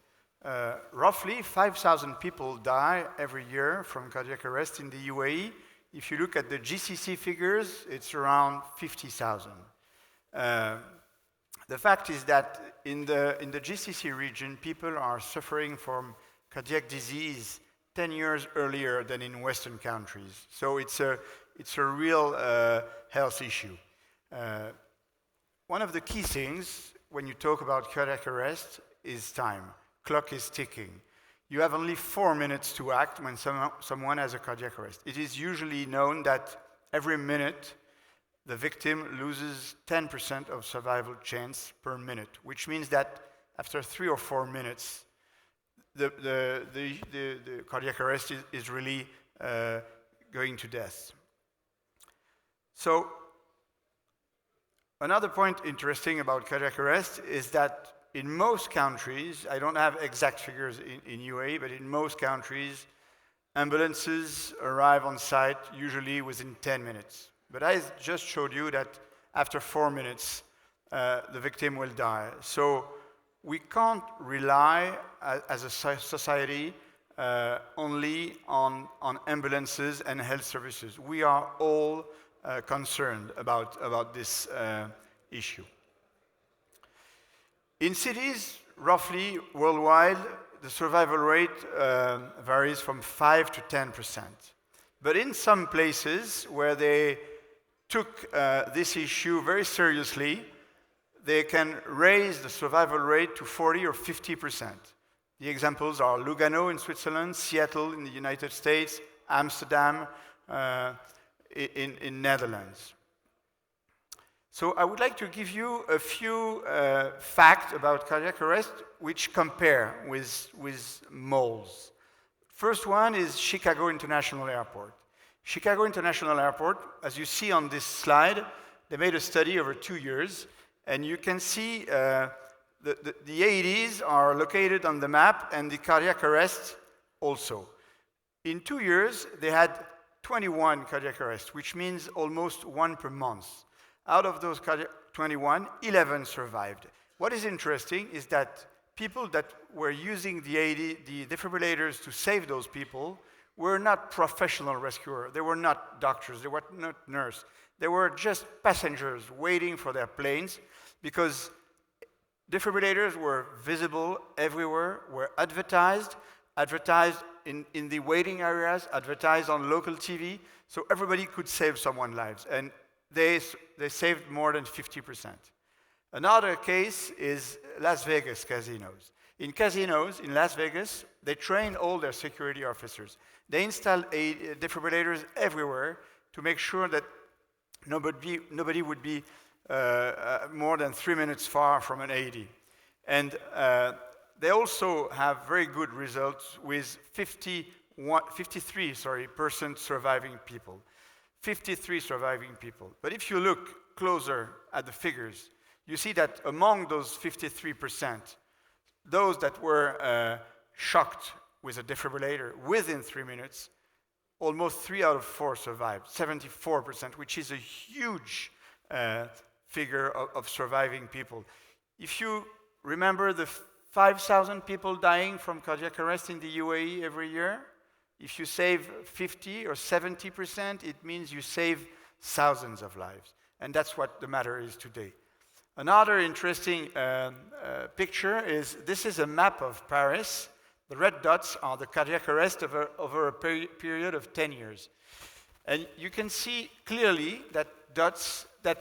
Roughly 5,000 people die every year from cardiac arrest in the UAE. If you look at the GCC figures, it's around 50,000. The fact is that in the GCC region, people are suffering from cardiac disease 10 years earlier than in Western countries. So it's a real health issue. One of the key things when you talk about cardiac arrest is time. Clock is ticking. You have only 4 minutes to act when someone has a cardiac arrest. It is usually known that every minute the victim loses 10% of survival chance per minute, which means that after 3 or 4 minutes, the cardiac arrest is really going to death. So another point interesting about cardiac arrest is that in most countries, I don't have exact figures in UAE, but in most countries, ambulances arrive on site usually within 10 minutes. But I just showed you that after 4 minutes, the victim will die. So we can't rely as a society only on ambulances and health services. We are all concerned about this issue. In cities, roughly worldwide, the survival rate varies from 5 to 10%. But in some places where they took this issue very seriously, they can raise the survival rate to 40 or 50%. The examples are Lugano in Switzerland, Seattle in the United States, Amsterdam in Netherlands. So I would like to give you a few facts about cardiac arrest which compare with moles. First one is Chicago International Airport. Chicago International Airport, as you see on this slide, they made a study over 2 years, and you can see the AEDs are located on the map and the cardiac arrest also. In 2 years, they had 21 cardiac arrests, which means almost one per month. Out of those 21, 11 survived. What is interesting is that people that were using the defibrillators to save those people were not professional rescuers. They were not doctors. They were not nurses. They were just passengers waiting for their planes because defibrillators were visible everywhere, were advertised in the waiting areas, advertised on local TV, so everybody could save someone's lives. And they saved more than 50%. Another case is Las Vegas casinos. In casinos in Las Vegas, they train all their security officers. They install defibrillators everywhere to make sure that nobody would be more than 3 minutes far from an AED. And they also have very good results with 53% surviving people. 53 surviving people. But if you look closer at the figures, you see that among those 53%, those that were shocked with a defibrillator within 3 minutes, almost 3 out of 4 survived, 74%, which is a huge figure of surviving people. If you remember the 5,000 people dying from cardiac arrest in the UAE every year, if you save 50 or 70%, it means you save thousands of lives. And that's what the matter is today. Another interesting picture is, this is a map of Paris. The red dots are the cardiac arrest over a period of 10 years. And you can see clearly that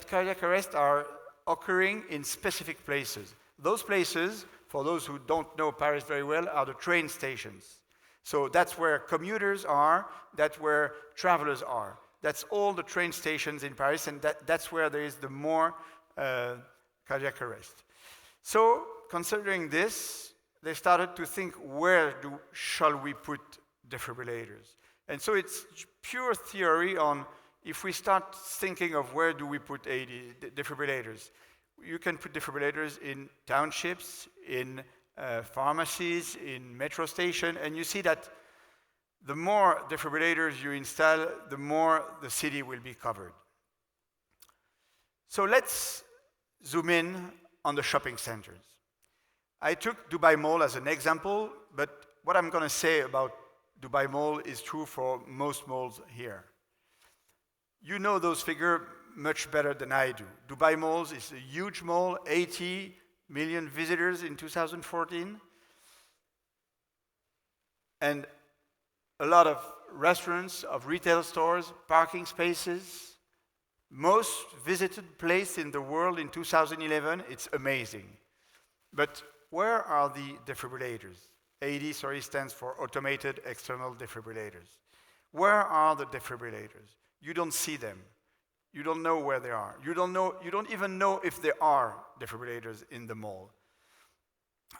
cardiac arrests are occurring in specific places. Those places, for those who don't know Paris very well, are the train stations. So that's where commuters are, that's where travelers are. That's all the train stations in Paris, and that's where there is the more cardiac arrest. So, considering this, they started to think, where shall we put defibrillators? And so it's pure theory on, if we start thinking of where do we put defibrillators, you can put defibrillators in townships, in pharmacies, in metro stations, and you see that the more defibrillators you install, the more the city will be covered. So let's zoom in on the shopping centers. I took Dubai Mall as an example, but what I'm going to say about Dubai Mall is true for most malls here. You know those figures much better than I do. Dubai Malls is a huge mall, 80 million visitors in 2014, and a lot of restaurants, of retail stores, parking spaces. Most visited place in the world in 2011, it's amazing. But where are the defibrillators? AED, stands for Automated External Defibrillators. Where are the defibrillators? You don't see them. You don't know where they are. You don't even know if there are defibrillators in the mall.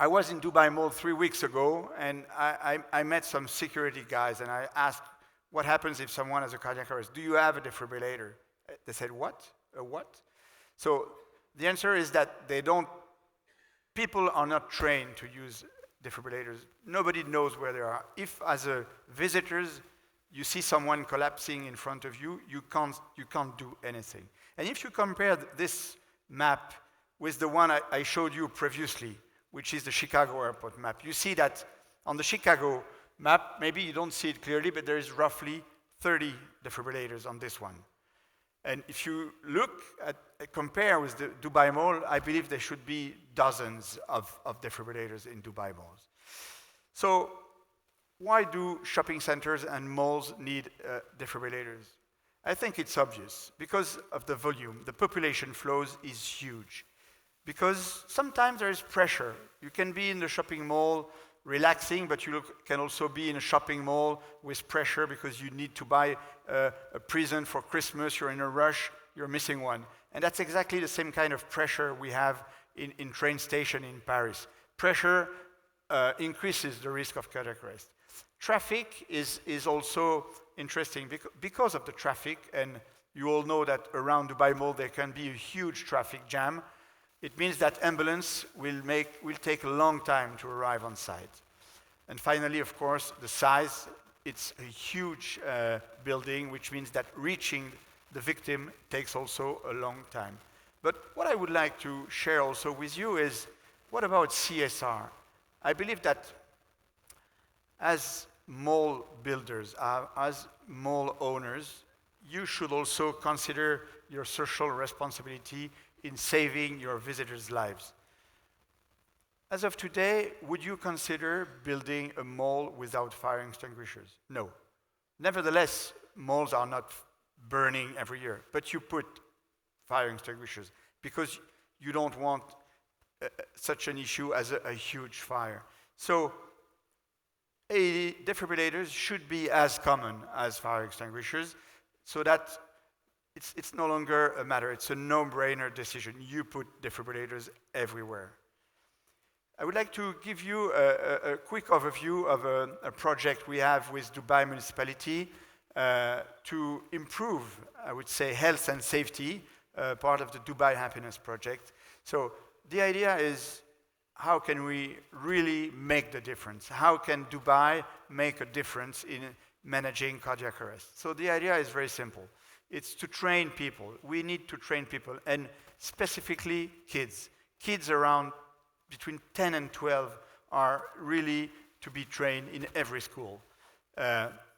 I was in Dubai Mall 3 weeks ago, and I met some security guys, and I asked, what happens if someone has a cardiac arrest? Do you have a defibrillator? They said, what? A what? So the answer is that people are not trained to use defibrillators. Nobody knows where they are. If, as a visitors, you see someone collapsing in front of you, you can't do anything. And if you compare this map with the one I showed you previously, which is the Chicago Airport map, you see that on the Chicago map, maybe you don't see it clearly, but there is roughly 30 defibrillators on this one. And if you compare with the Dubai Mall, I believe there should be dozens of defibrillators in Dubai malls. So why do shopping centers and malls need defibrillators? I think it's obvious. Because of the volume, the population flows is huge. Because sometimes there is pressure. You can be in the shopping mall relaxing, but you can also be in a shopping mall with pressure because you need to buy a present for Christmas, you're in a rush, you're missing one. And that's exactly the same kind of pressure we have in train station in Paris. Pressure increases the risk of cardiac arrest. Traffic is also interesting because of the traffic, and you all know that around Dubai Mall there can be a huge traffic jam. It means that ambulance will take a long time to arrive on site. And finally, of course, the size. It's a huge building, which means that reaching the victim takes also a long time. But what I would like to share also with you is, what about CSR? I believe that as mall builders, as mall owners, you should also consider your social responsibility in saving your visitors' lives. As of today, would you consider building a mall without fire extinguishers? No. Nevertheless, malls are not burning every year, but you put fire extinguishers because you don't want such an issue as a huge fire. So AED defibrillators should be as common as fire extinguishers so that it's no longer a matter, it's a no-brainer decision. You put defibrillators everywhere. I would like to give you a quick overview of a project we have with Dubai Municipality to improve, I would say, health and safety, part of the Dubai Happiness Project. So the idea is, how can we really make the difference? How can Dubai make a difference in managing cardiac arrest? So the idea is very simple. It's to train people. We need to train people, and specifically kids. Kids around between 10 and 12 are really to be trained in every school.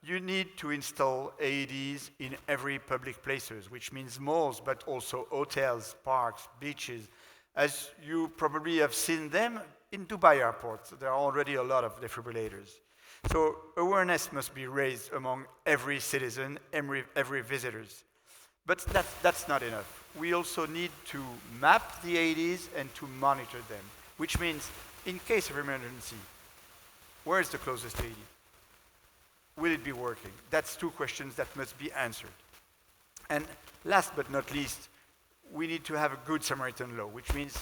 You need to install AEDs in every public places, which means malls, but also hotels, parks, beaches. As you probably have seen them in Dubai airport, there are already a lot of defibrillators. So awareness must be raised among every citizen, every visitors. But that's not enough. We also need to map the AEDs and to monitor them, which means in case of emergency, where is the closest AED? Will it be working? That's two questions that must be answered. And last but not least, we need to have a good Samaritan law, which means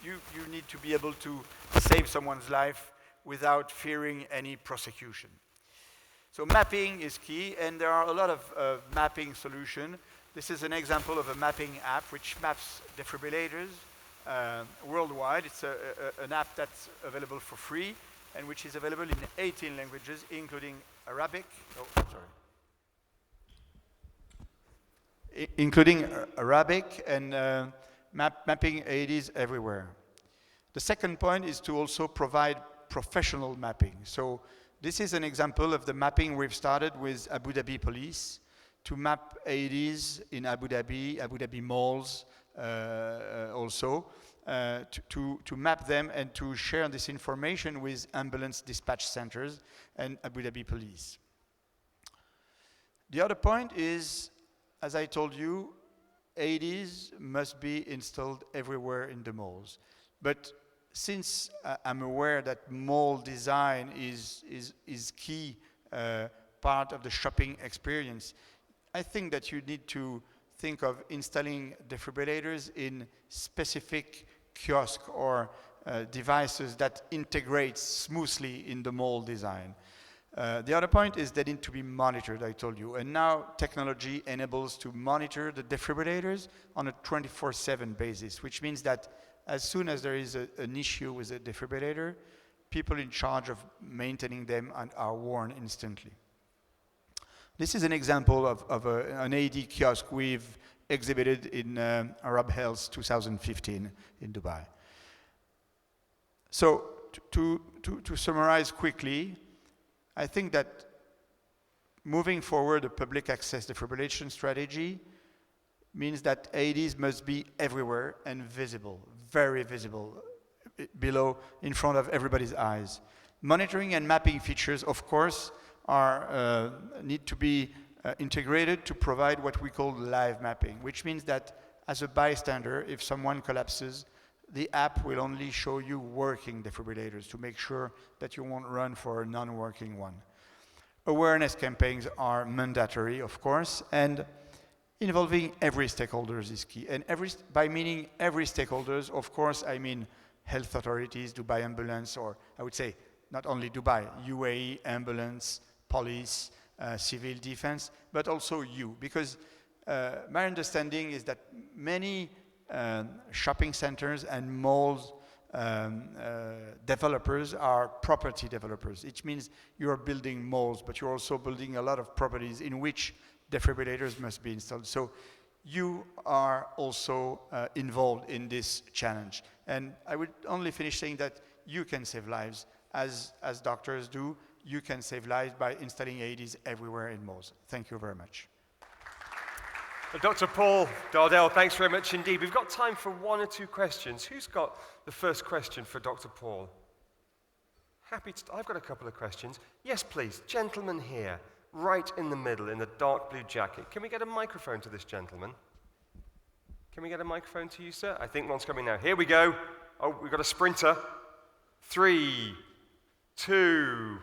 you need to be able to save someone's life without fearing any prosecution. So mapping is key, and there are a lot of mapping solutions. This is an example of a mapping app which maps defibrillators worldwide. It's an app that's available for free and which is available in 18 languages, including Arabic. Including Arabic and mapping AEDs everywhere. The second point is to also provide professional mapping. So this is an example of the mapping we've started with Abu Dhabi Police to map AEDs in Abu Dhabi malls also, to map them and to share this information with ambulance dispatch centers and Abu Dhabi Police. The other point is, as I told you, AEDs must be installed everywhere in the malls. But since I'm aware that mall design is key part of the shopping experience, I think that you need to think of installing defibrillators in specific kiosks or devices that integrate smoothly in the mall design. The other point is they need to be monitored, I told you. And now technology enables to monitor the defibrillators on a 24/7 basis, which means that as soon as there is an issue with a defibrillator, people in charge of maintaining them are warned instantly. This is an example of an AED kiosk we've exhibited in Arab Health 2015 in Dubai. So to summarize quickly, I think that moving forward a public access defibrillation strategy means that AEDs must be everywhere and visible, very visible, below, in front of everybody's eyes. Monitoring and mapping features, of course, need to be integrated to provide what we call live mapping, which means that as a bystander, if someone collapses, the app will only show you working defibrillators to make sure that you won't run for a non-working one. Awareness campaigns are mandatory, of course, and involving every stakeholders is key. And by meaning every stakeholders, of course, I mean health authorities, Dubai Ambulance, or I would say not only Dubai, UAE Ambulance, police, civil defense, but also you. Because my understanding is that many shopping centers and malls developers are property developers. It means you are building malls, but you're also building a lot of properties in which defibrillators must be installed. So you are also involved in this challenge. And I would only finish saying that you can save lives, as doctors do. You can save lives by installing AEDs everywhere in malls. Thank you very much. Dr. Paul Dardel, thanks very much indeed. We've got time for one or two questions. Who's got the first question for Dr. Paul? I've got a couple of questions. Yes, please. Gentleman here, right in the middle, in the dark blue jacket. Can we get a microphone to this gentleman? Can we get a microphone to you, sir? I think one's coming now. Here we go. Oh, we've got a sprinter. 3, 2,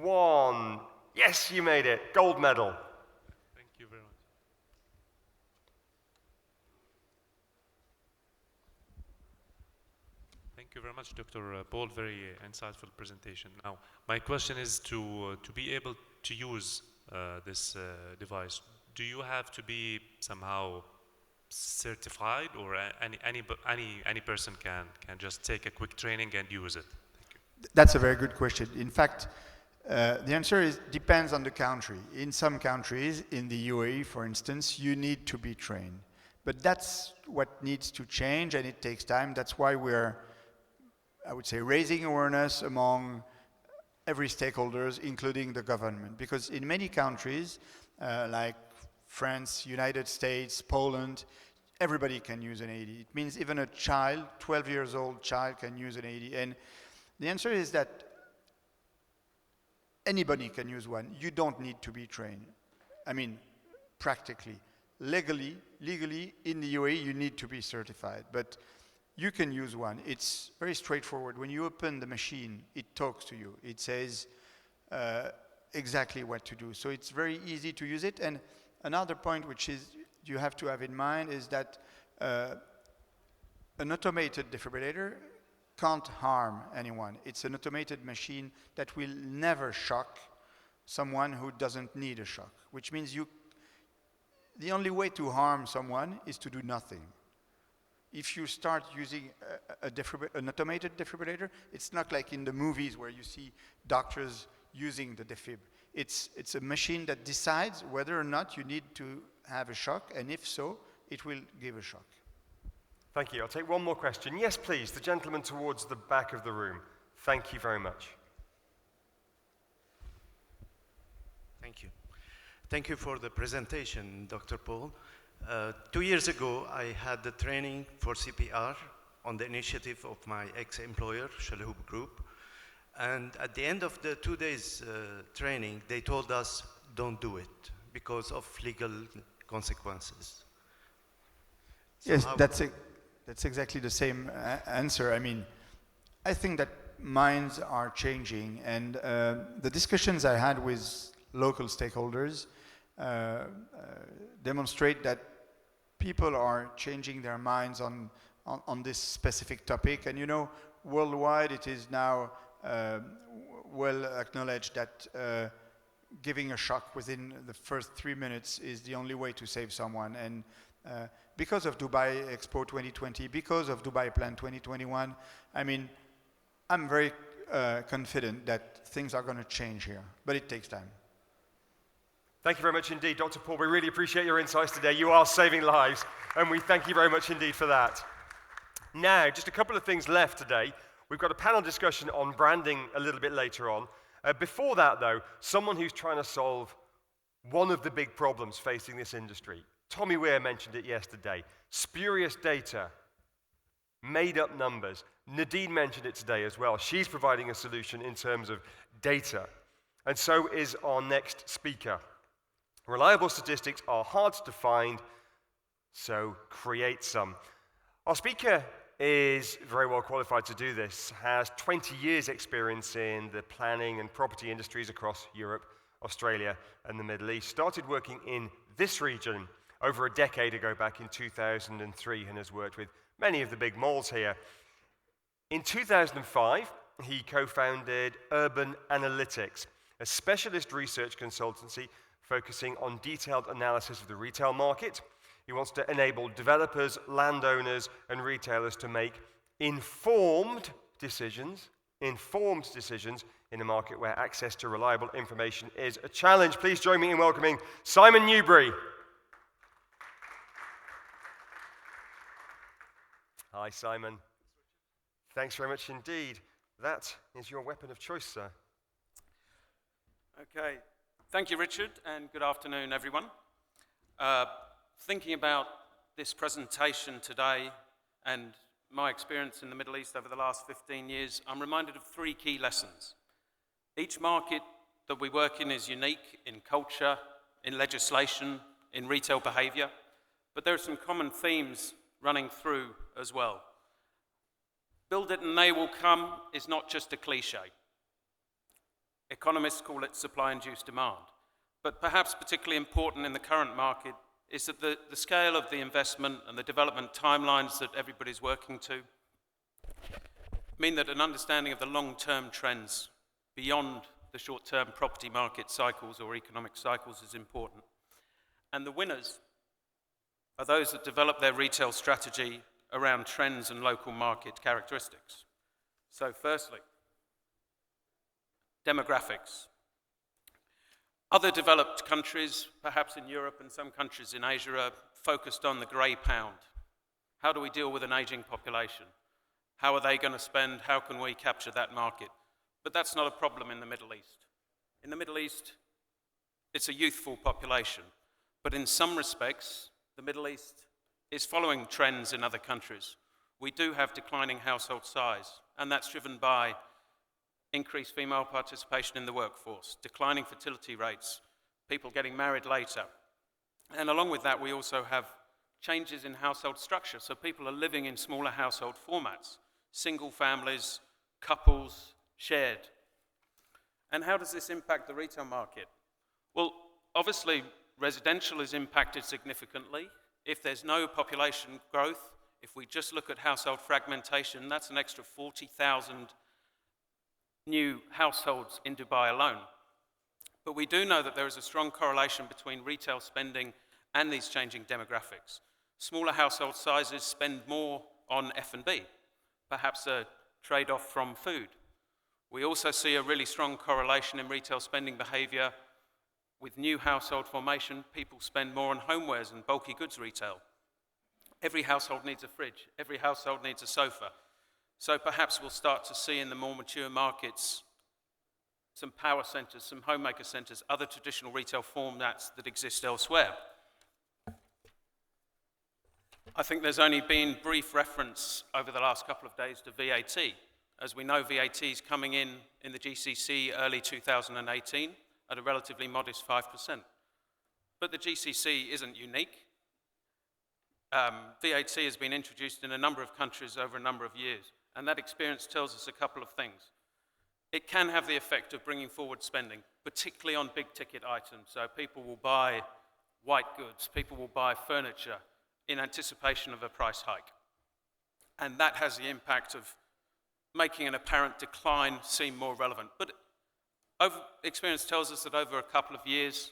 1. Yes, you made it. Gold medal. Thank you very much. Thank you very much, Dr. Paul. Very insightful presentation. Now, my question is to be able to use this device, do you have to be somehow certified, or any person can just take a quick training and use it? Thank you. That's a very good question. In fact, the answer depends on the country. In some countries, in the UAE, for instance, you need to be trained. But that's what needs to change, and it takes time. That's why we're, I would say, raising awareness among every stakeholders, including the government. Because in many countries, like France, United States, Poland, everybody can use an AED. It means even a child, 12 years old child, can use an AED. And the answer is that anybody can use one. You don't need to be trained. I mean, practically. Legally, in the UAE, you need to be certified. But you can use one. It's very straightforward. When you open the machine, it talks to you. It says exactly what to do. So it's very easy to use it. And another point which is you have to have in mind is that an automated defibrillator can't harm anyone. It's an automated machine that will never shock someone who doesn't need a shock, which means the only way to harm someone is to do nothing. If you start using an automated defibrillator, it's not like in the movies where you see doctors using the defib. It's a machine that decides whether or not you need to have a shock, and if so, it will give a shock. Thank you. I'll take one more question. Yes, please, the gentleman towards the back of the room. Thank you very much. Thank you. Thank you for the presentation, Dr. Paul. 2 years ago, I had the training for CPR on the initiative of my ex-employer, Shalhoub Group. And at the end of the 2 days training, they told us, don't do it because of legal consequences. So yes, that's exactly the same answer. I mean, I think that minds are changing, and the discussions I had with local stakeholders demonstrate that people are changing their minds on this specific topic. And you know, worldwide it is now well acknowledged that giving a shock within the first 3 minutes is the only way to save someone. And because of Dubai Expo 2020, because of Dubai Plan 2021, I mean, I'm very confident that things are going to change here, but it takes time. Thank you very much indeed, Dr. Paul. We really appreciate your insights today. You are saving lives, and we thank you very much indeed for that. Now, just a couple of things left today. We've got a panel discussion on branding a little bit later on. Before that, though, someone who's trying to solve one of the big problems facing this industry. Tommy Weir mentioned it yesterday. Spurious data, made-up numbers. Nadine mentioned it today as well. She's providing a solution in terms of data. And so is our next speaker. Reliable statistics are hard to find, so create some. Our speaker is very well qualified to do this, has 20 years experience in the planning and property industries across Europe, Australia, and the Middle East. Started working in this region over a decade ago, back in 2003, and has worked with many of the big malls here. In 2005, he co-founded Urban Analytics, a specialist research consultancy focusing on detailed analysis of the retail market. He wants to enable developers, landowners, and retailers to make informed decisions in a market where access to reliable information is a challenge. Please join me in welcoming Simon Newberry. Hi, Simon. Thanks very much indeed. That is your weapon of choice, sir. Okay. Thank you, Richard, and good afternoon, everyone. Thinking about this presentation today and my experience in the Middle East over the last 15 years, I'm reminded of three key lessons. Each market that we work in is unique in culture, in legislation, in retail behavior, but there are some common themes running through as well. Build it and they will come is not just a cliche. Economists call it supply-induced demand. But perhaps particularly important in the current market is that the scale of the investment and the development timelines that everybody's working to mean that an understanding of the long-term trends beyond the short-term property market cycles or economic cycles is important. And the winners are those that develop their retail strategy around trends and local market characteristics. So firstly, demographics. Other developed countries, perhaps in Europe and some countries in Asia, are focused on the grey pound. How do we deal with an aging population? How are they going to spend? How can we capture that market? But that's not a problem in the Middle East. In the Middle East, it's a youthful population. But in some respects, the Middle East is following trends in other countries. We do have declining household size, and that's driven by increased female participation in the workforce, declining fertility rates, people getting married later. And along with that, we also have changes in household structure. So people are living in smaller household formats, single families, couples, shared. And how does this impact the retail market? Well, obviously, residential is impacted significantly. If there's no population growth, if we just look at household fragmentation, that's an extra 40,000 new households in Dubai alone. But we do know that there is a strong correlation between retail spending and these changing demographics. Smaller household sizes spend more on F&B, perhaps a trade-off from food. We also see a really strong correlation in retail spending behavior with new household formation. People spend more on homewares and bulky goods retail. Every household needs a fridge. Every household needs a sofa. So perhaps we'll start to see in the more mature markets some power centers, some homemaker centers, other traditional retail formats that exist elsewhere. I think there's only been brief reference over the last couple of days to VAT. As we know, VAT is coming in the GCC early 2018 at a relatively modest 5%. But the GCC isn't unique. VAT has been introduced in a number of countries over a number of years, and that experience tells us a couple of things. It can have the effect of bringing forward spending, particularly on big-ticket items. So people will buy white goods, people will buy furniture in anticipation of a price hike. And that has the impact of making an apparent decline seem more relevant. But experience tells us that over a couple of years,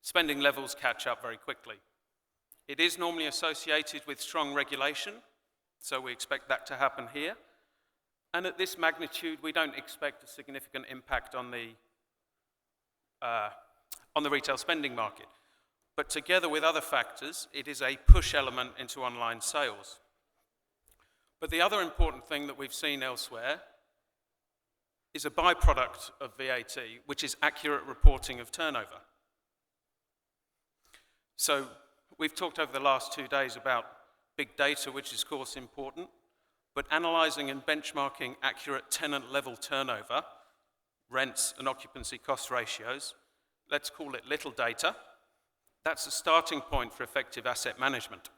spending levels catch up very quickly. It is normally associated with strong regulation, so we expect that to happen here. And at this magnitude, we don't expect a significant impact on the retail spending market. But together with other factors, it is a push element into online sales. But the other important thing that we've seen elsewhere is a byproduct of VAT, which is accurate reporting of turnover. So we've talked over the last 2 days about big data, which is, of course, important, but analyzing and benchmarking accurate tenant-level turnover, rents and occupancy cost ratios, let's call it little data, that's a starting point for effective asset management.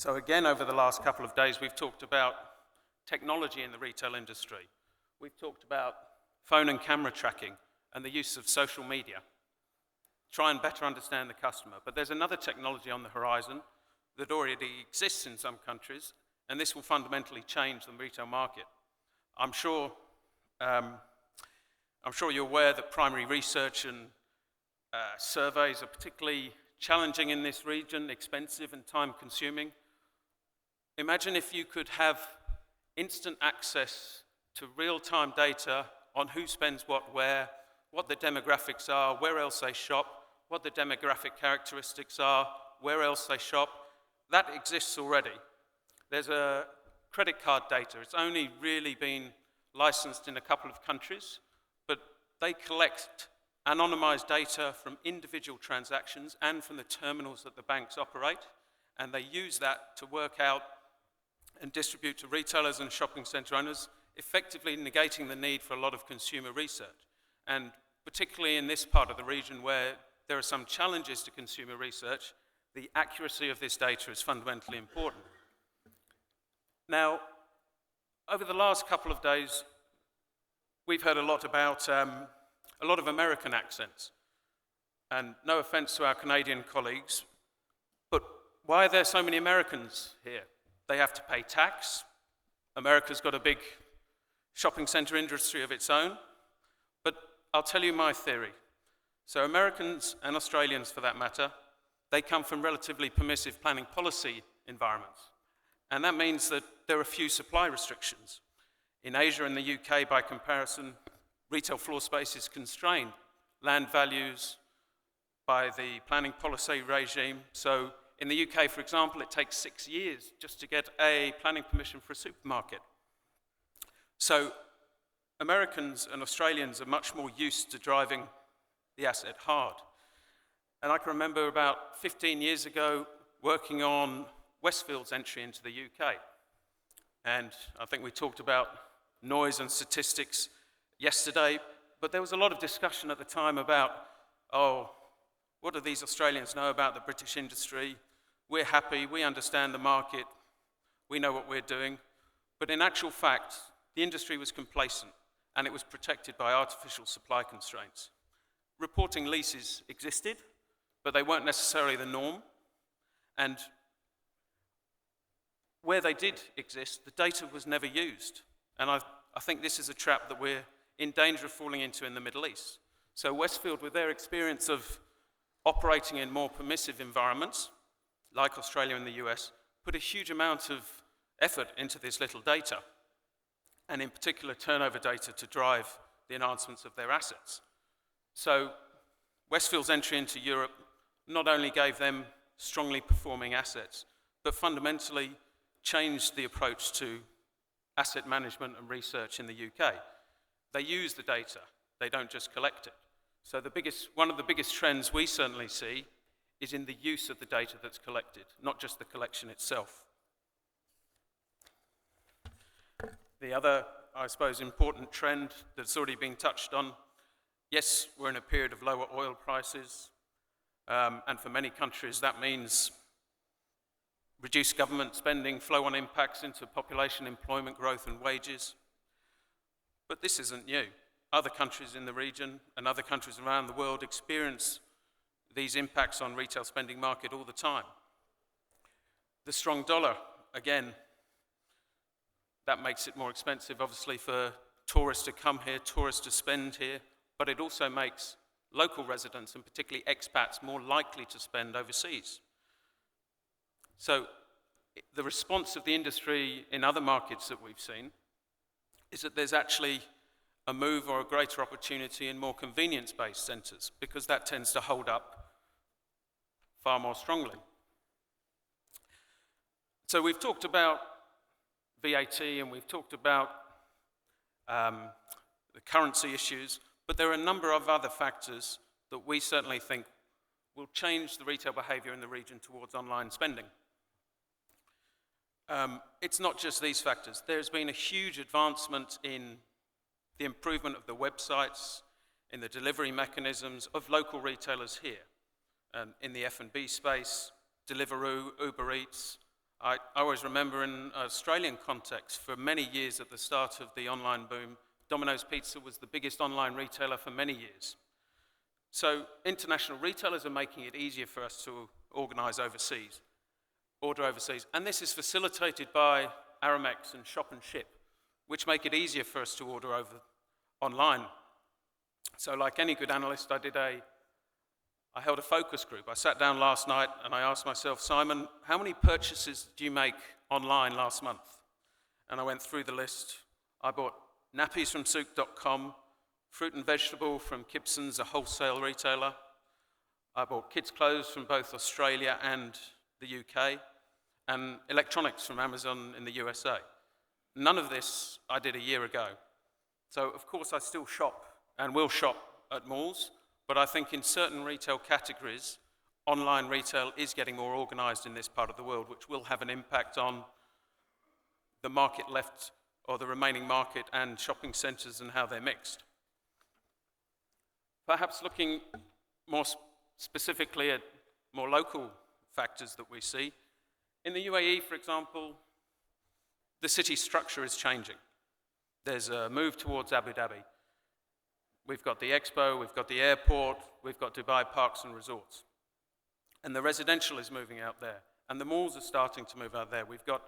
So again, over the last couple of days, we've talked about technology in the retail industry. We've talked about phone and camera tracking and the use of social media. Try and better understand the customer. But there's another technology on the horizon that already exists in some countries, and this will fundamentally change the retail market. I'm sure you're aware that primary research and surveys are particularly challenging in this region, expensive and time-consuming. Imagine if you could have instant access to real-time data on who spends what where, what the demographics are, where else they shop, what the demographic characteristics are, where else they shop. That exists already. There's a credit card data. It's only really been licensed in a couple of countries, but they collect anonymized data from individual transactions and from the terminals that the banks operate, and they use that to work out and distribute to retailers and shopping center owners, effectively negating the need for a lot of consumer research. And particularly in this part of the region where there are some challenges to consumer research, the accuracy of this data is fundamentally important. Now, over the last couple of days, we've heard a lot about a lot of American accents. And no offense to our Canadian colleagues, but why are there so many Americans here? They have to pay tax. America's got a big shopping center industry of its own. But I'll tell you my theory. So Americans and Australians, for that matter, they come from relatively permissive planning policy environments. And that means that there are few supply restrictions. In Asia and the UK, by comparison, retail floor space is constrained. Land values by the planning policy regime. So in the UK, for example, it takes 6 years just to get a planning permission for a supermarket. So Americans and Australians are much more used to driving the asset hard. And I can remember about 15 years ago working on Westfield's entry into the UK. And I think we talked about noise and statistics yesterday, but there was a lot of discussion at the time about, oh, what do these Australians know about the British industry? We're happy, we understand the market, we know what we're doing. But in actual fact, the industry was complacent and it was protected by artificial supply constraints. Reporting leases existed, but they weren't necessarily the norm. And where they did exist, the data was never used. And I think this is a trap that we're in danger of falling into in the Middle East. So Westfield, with their experience of operating in more permissive environments, like Australia and the US, put a huge amount of effort into this little data, and in particular turnover data to drive the enhancements of their assets. So Westfield's entry into Europe not only gave them strongly performing assets, but fundamentally changed the approach to asset management and research in the UK. They use the data, they don't just collect it. So one of the biggest trends we certainly see is in the use of the data that's collected, not just the collection itself. The other, I suppose, important trend that's already been touched on, yes, we're in a period of lower oil prices, and for many countries that means reduced government spending, flow-on impacts into population, employment growth and wages. But this isn't new. Other countries in the region and other countries around the world experience these impacts on retail spending market all the time. The strong dollar, again, that makes it more expensive, obviously, for tourists to come here, tourists to spend here, but it also makes local residents, and particularly expats, more likely to spend overseas. So the response of the industry in other markets that we've seen is that there's actually a move or a greater opportunity in more convenience-based centres, because that tends to hold up far more strongly. So we've talked about VAT and we've talked about the currency issues, but there are a number of other factors that we certainly think will change the retail behaviour in the region towards online spending. It's not just these factors. There's been a huge advancement in the improvement of the websites, in the delivery mechanisms of local retailers here. In the F&B space, Deliveroo, Uber Eats, I always remember in an Australian context, for many years at the start of the online boom, Domino's Pizza was the biggest online retailer for many years. So international retailers are making it easier for us to organize overseas, order overseas. And this is facilitated by Aramex and Shop and Ship, which make it easier for us to order online. So like any good analyst, I held a focus group. I sat down last night and I asked myself, Simon, how many purchases do you make online last month? And I went through the list. I bought nappies from Souk.com, fruit and vegetable from Gibson's, a wholesale retailer. I bought kids' clothes from both Australia and the UK, and electronics from Amazon in the USA. None of this I did a year ago. So of course I still shop and will shop at malls, but I think in certain retail categories, online retail is getting more organized in this part of the world, which will have an impact on the market left, or the remaining market, and shopping centers and how they're mixed. Perhaps looking more specifically at more local factors that we see. In the UAE, for example, the city structure is changing. There's a move towards Abu Dhabi. We've got the Expo, we've got the airport, we've got Dubai Parks and Resorts. And the residential is moving out there. And the malls are starting to move out there. We've got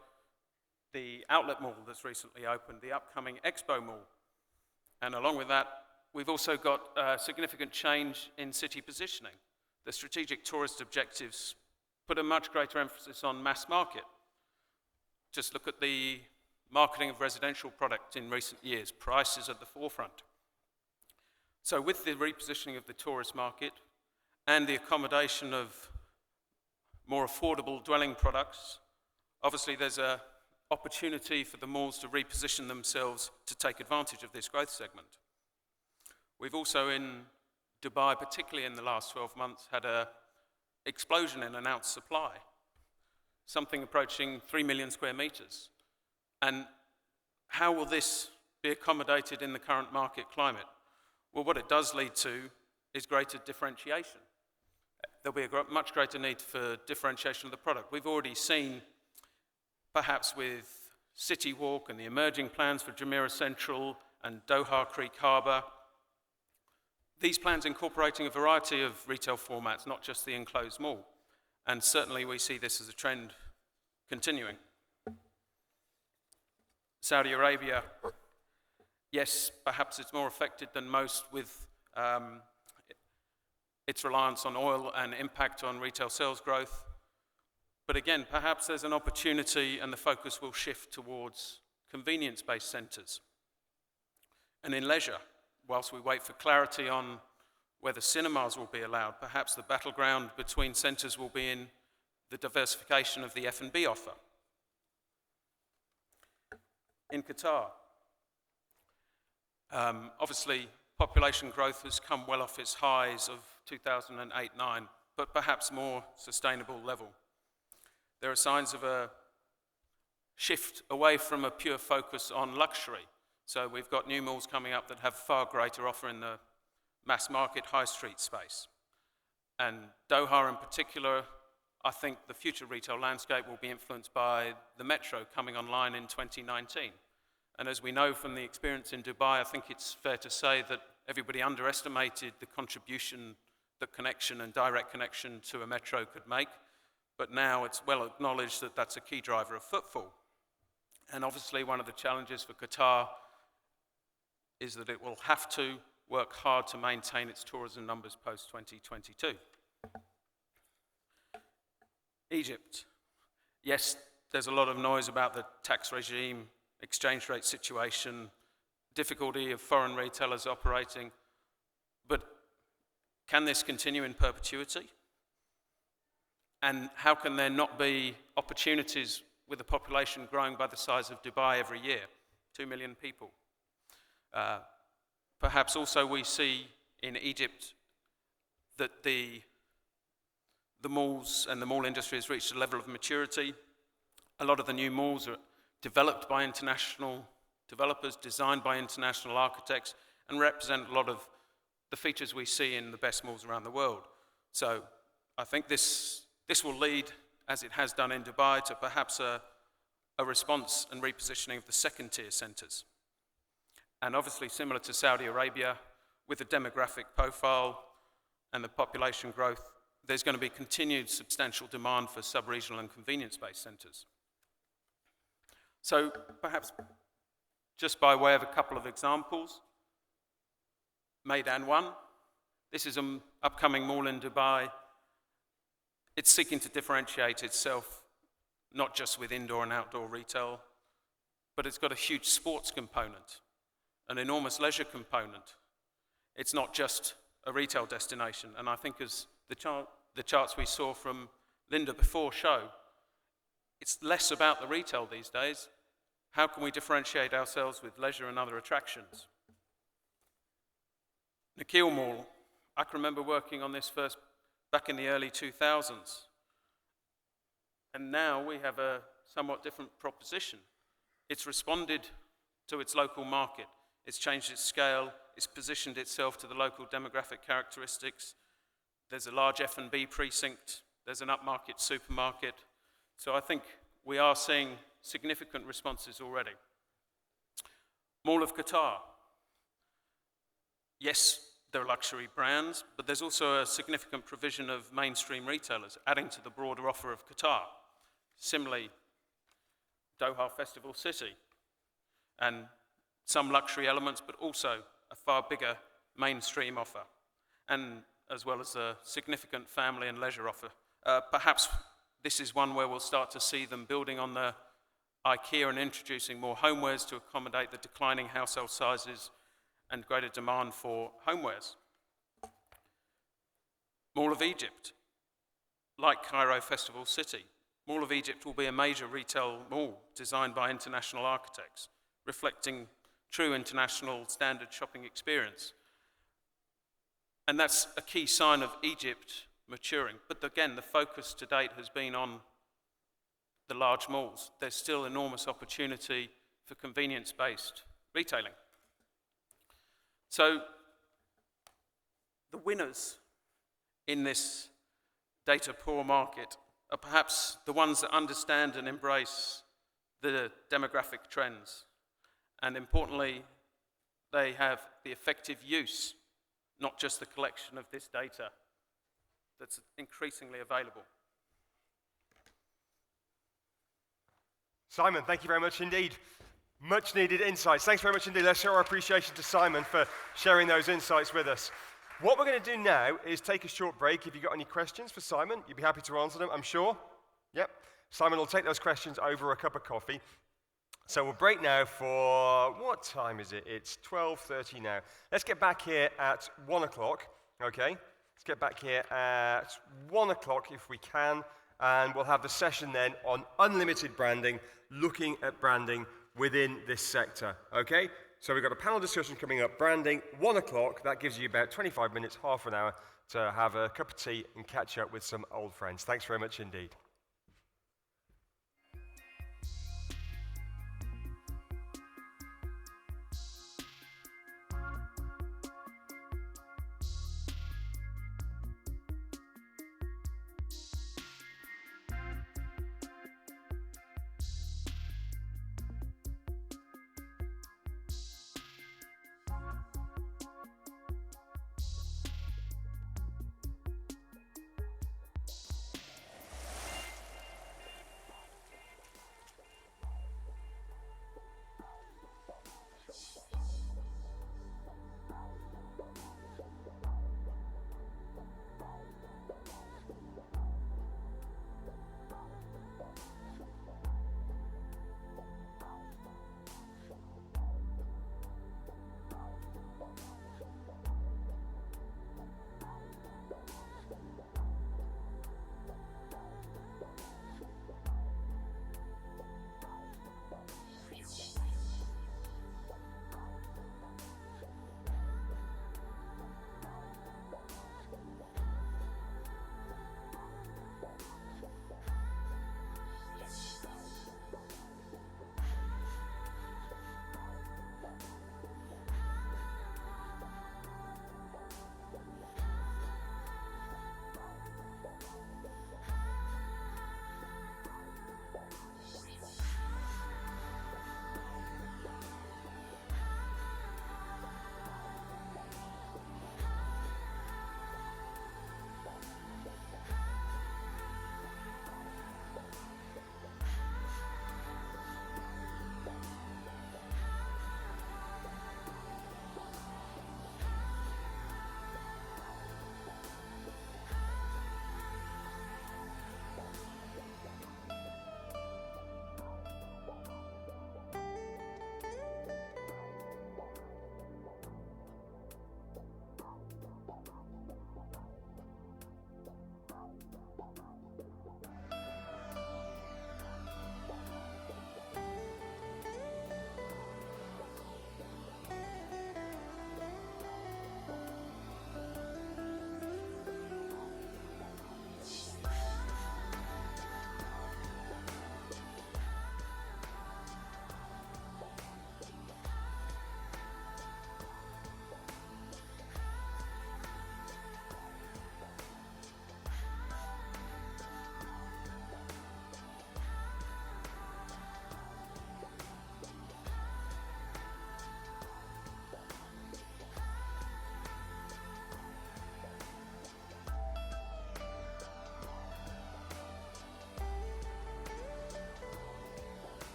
the outlet mall that's recently opened, the upcoming Expo Mall. And along with that, we've also got a significant change in city positioning. The strategic tourist objectives put a much greater emphasis on mass market. Just look at the marketing of residential product in recent years. Price is at the forefront. So with the repositioning of the tourist market and the accommodation of more affordable dwelling products, obviously there's an opportunity for the malls to reposition themselves to take advantage of this growth segment. We've also in Dubai, particularly in the last 12 months, had an explosion in announced supply, something approaching 3 million square meters. And how will this be accommodated in the current market climate? Well, what it does lead to is greater differentiation. There'll be a much greater need for differentiation of the product. We've already seen, perhaps with City Walk and the emerging plans for Jumeirah Central and Doha Creek Harbour, these plans incorporating a variety of retail formats, not just the enclosed mall. And certainly we see this as a trend continuing. Saudi Arabia, yes, perhaps it's more affected than most with its reliance on oil and impact on retail sales growth. But again, perhaps there's an opportunity and the focus will shift towards convenience-based centres. And in leisure, whilst we wait for clarity on whether cinemas will be allowed, perhaps the battleground between centres will be in the diversification of the F&B offer. In Qatar, obviously population growth has come well off its highs of 2008-09, but perhaps more sustainable level. There are signs of a shift away from a pure focus on luxury. So we've got new malls coming up that have far greater offer in the mass market high street space. And Doha in particular, I think the future retail landscape will be influenced by the metro coming online in 2019. And as we know from the experience in Dubai, I think it's fair to say that everybody underestimated the contribution that connection and direct connection to a metro could make. But now it's well acknowledged that that's a key driver of footfall. And obviously one of the challenges for Qatar is that it will have to work hard to maintain its tourism numbers post-2022. Egypt. Yes, there's a lot of noise about the tax regime, exchange rate situation, difficulty of foreign retailers operating, but can this continue in perpetuity? And how can there not be opportunities with a population growing by the size of Dubai every year, 2 million people? Perhaps also we see in Egypt that the malls and the mall industry has reached a level of maturity. A lot of the new malls are developed by international developers, designed by international architects, and represent a lot of the features we see in the best malls around the world. So I think this will lead as it has done in Dubai, to perhaps a response and repositioning of the second-tier centres. And obviously, similar to Saudi Arabia, with the demographic profile and the population growth, there's going to be continued substantial demand for sub-regional and convenience-based centres. So perhaps just by way of a couple of examples, Meydan 1, this is an upcoming mall in Dubai. It's seeking to differentiate itself not just with indoor and outdoor retail, but it's got a huge sports component, an enormous leisure component. It's not just a retail destination, and I think as the charts we saw from Linda before show, it's less about the retail these days. How can we differentiate ourselves with leisure and other attractions? Nakheel Mall, I can remember working on this first back in the early 2000s. And now we have a somewhat different proposition. It's responded to its local market. It's changed its scale. It's positioned itself to the local demographic characteristics. There's a large F&B precinct. There's an upmarket supermarket. So I think we are seeing significant responses already. Mall of Qatar. Yes, there are luxury brands, but there's also a significant provision of mainstream retailers adding to the broader offer of Qatar. Similarly, Doha Festival City, and some luxury elements, but also a far bigger mainstream offer, and as well as a significant family and leisure offer. Perhaps this is one where we'll start to see them building on the IKEA and introducing more homewares to accommodate the declining household sizes and greater demand for homewares. Mall of Egypt, like Cairo Festival City, Mall of Egypt will be a major retail mall designed by international architects, reflecting true international standard shopping experience. And that's a key sign of Egypt maturing. But again, the focus to date has been on the large malls. There's still enormous opportunity for convenience-based retailing. So the winners in this data-poor market are perhaps the ones that understand and embrace the demographic trends. And importantly, they have the effective use, not just the collection of this data that's increasingly available. Simon, thank you very much indeed. Much needed insights. Thanks very much indeed. Let's show our appreciation to Simon for sharing those insights with us. What we're going to do now is take a short break. If you've got any questions for Simon, you'd be happy to answer them, I'm sure. Yep. Simon will take those questions over a cup of coffee. So we'll break now for, what time is it? It's 12:30 now. Let's get back here at 1 o'clock, okay? Let's get back here at 1 o'clock if we can, and we'll have the session then on unlimited branding, looking at branding within this sector, okay? So we've got a panel discussion coming up, branding, 1 o'clock. That gives you about 25 minutes, half an hour to have a cup of tea and catch up with some old friends. Thanks very much indeed.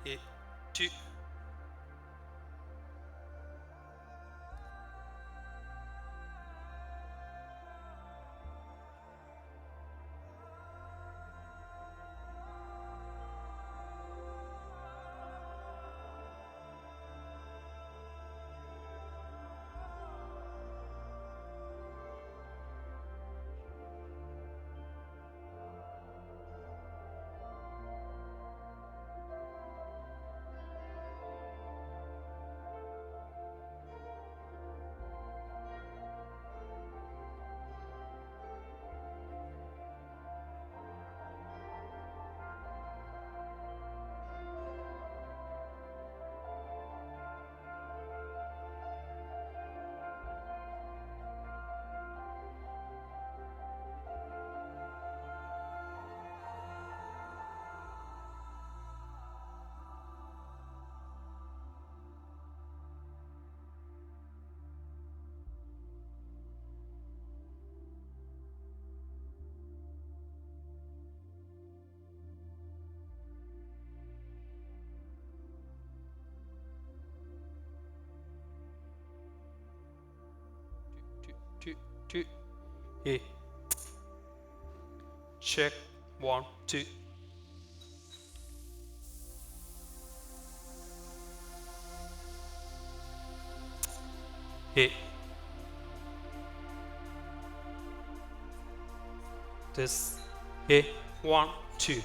Et 2. Two. Et check 1, 2. Et this. Et 1, 2.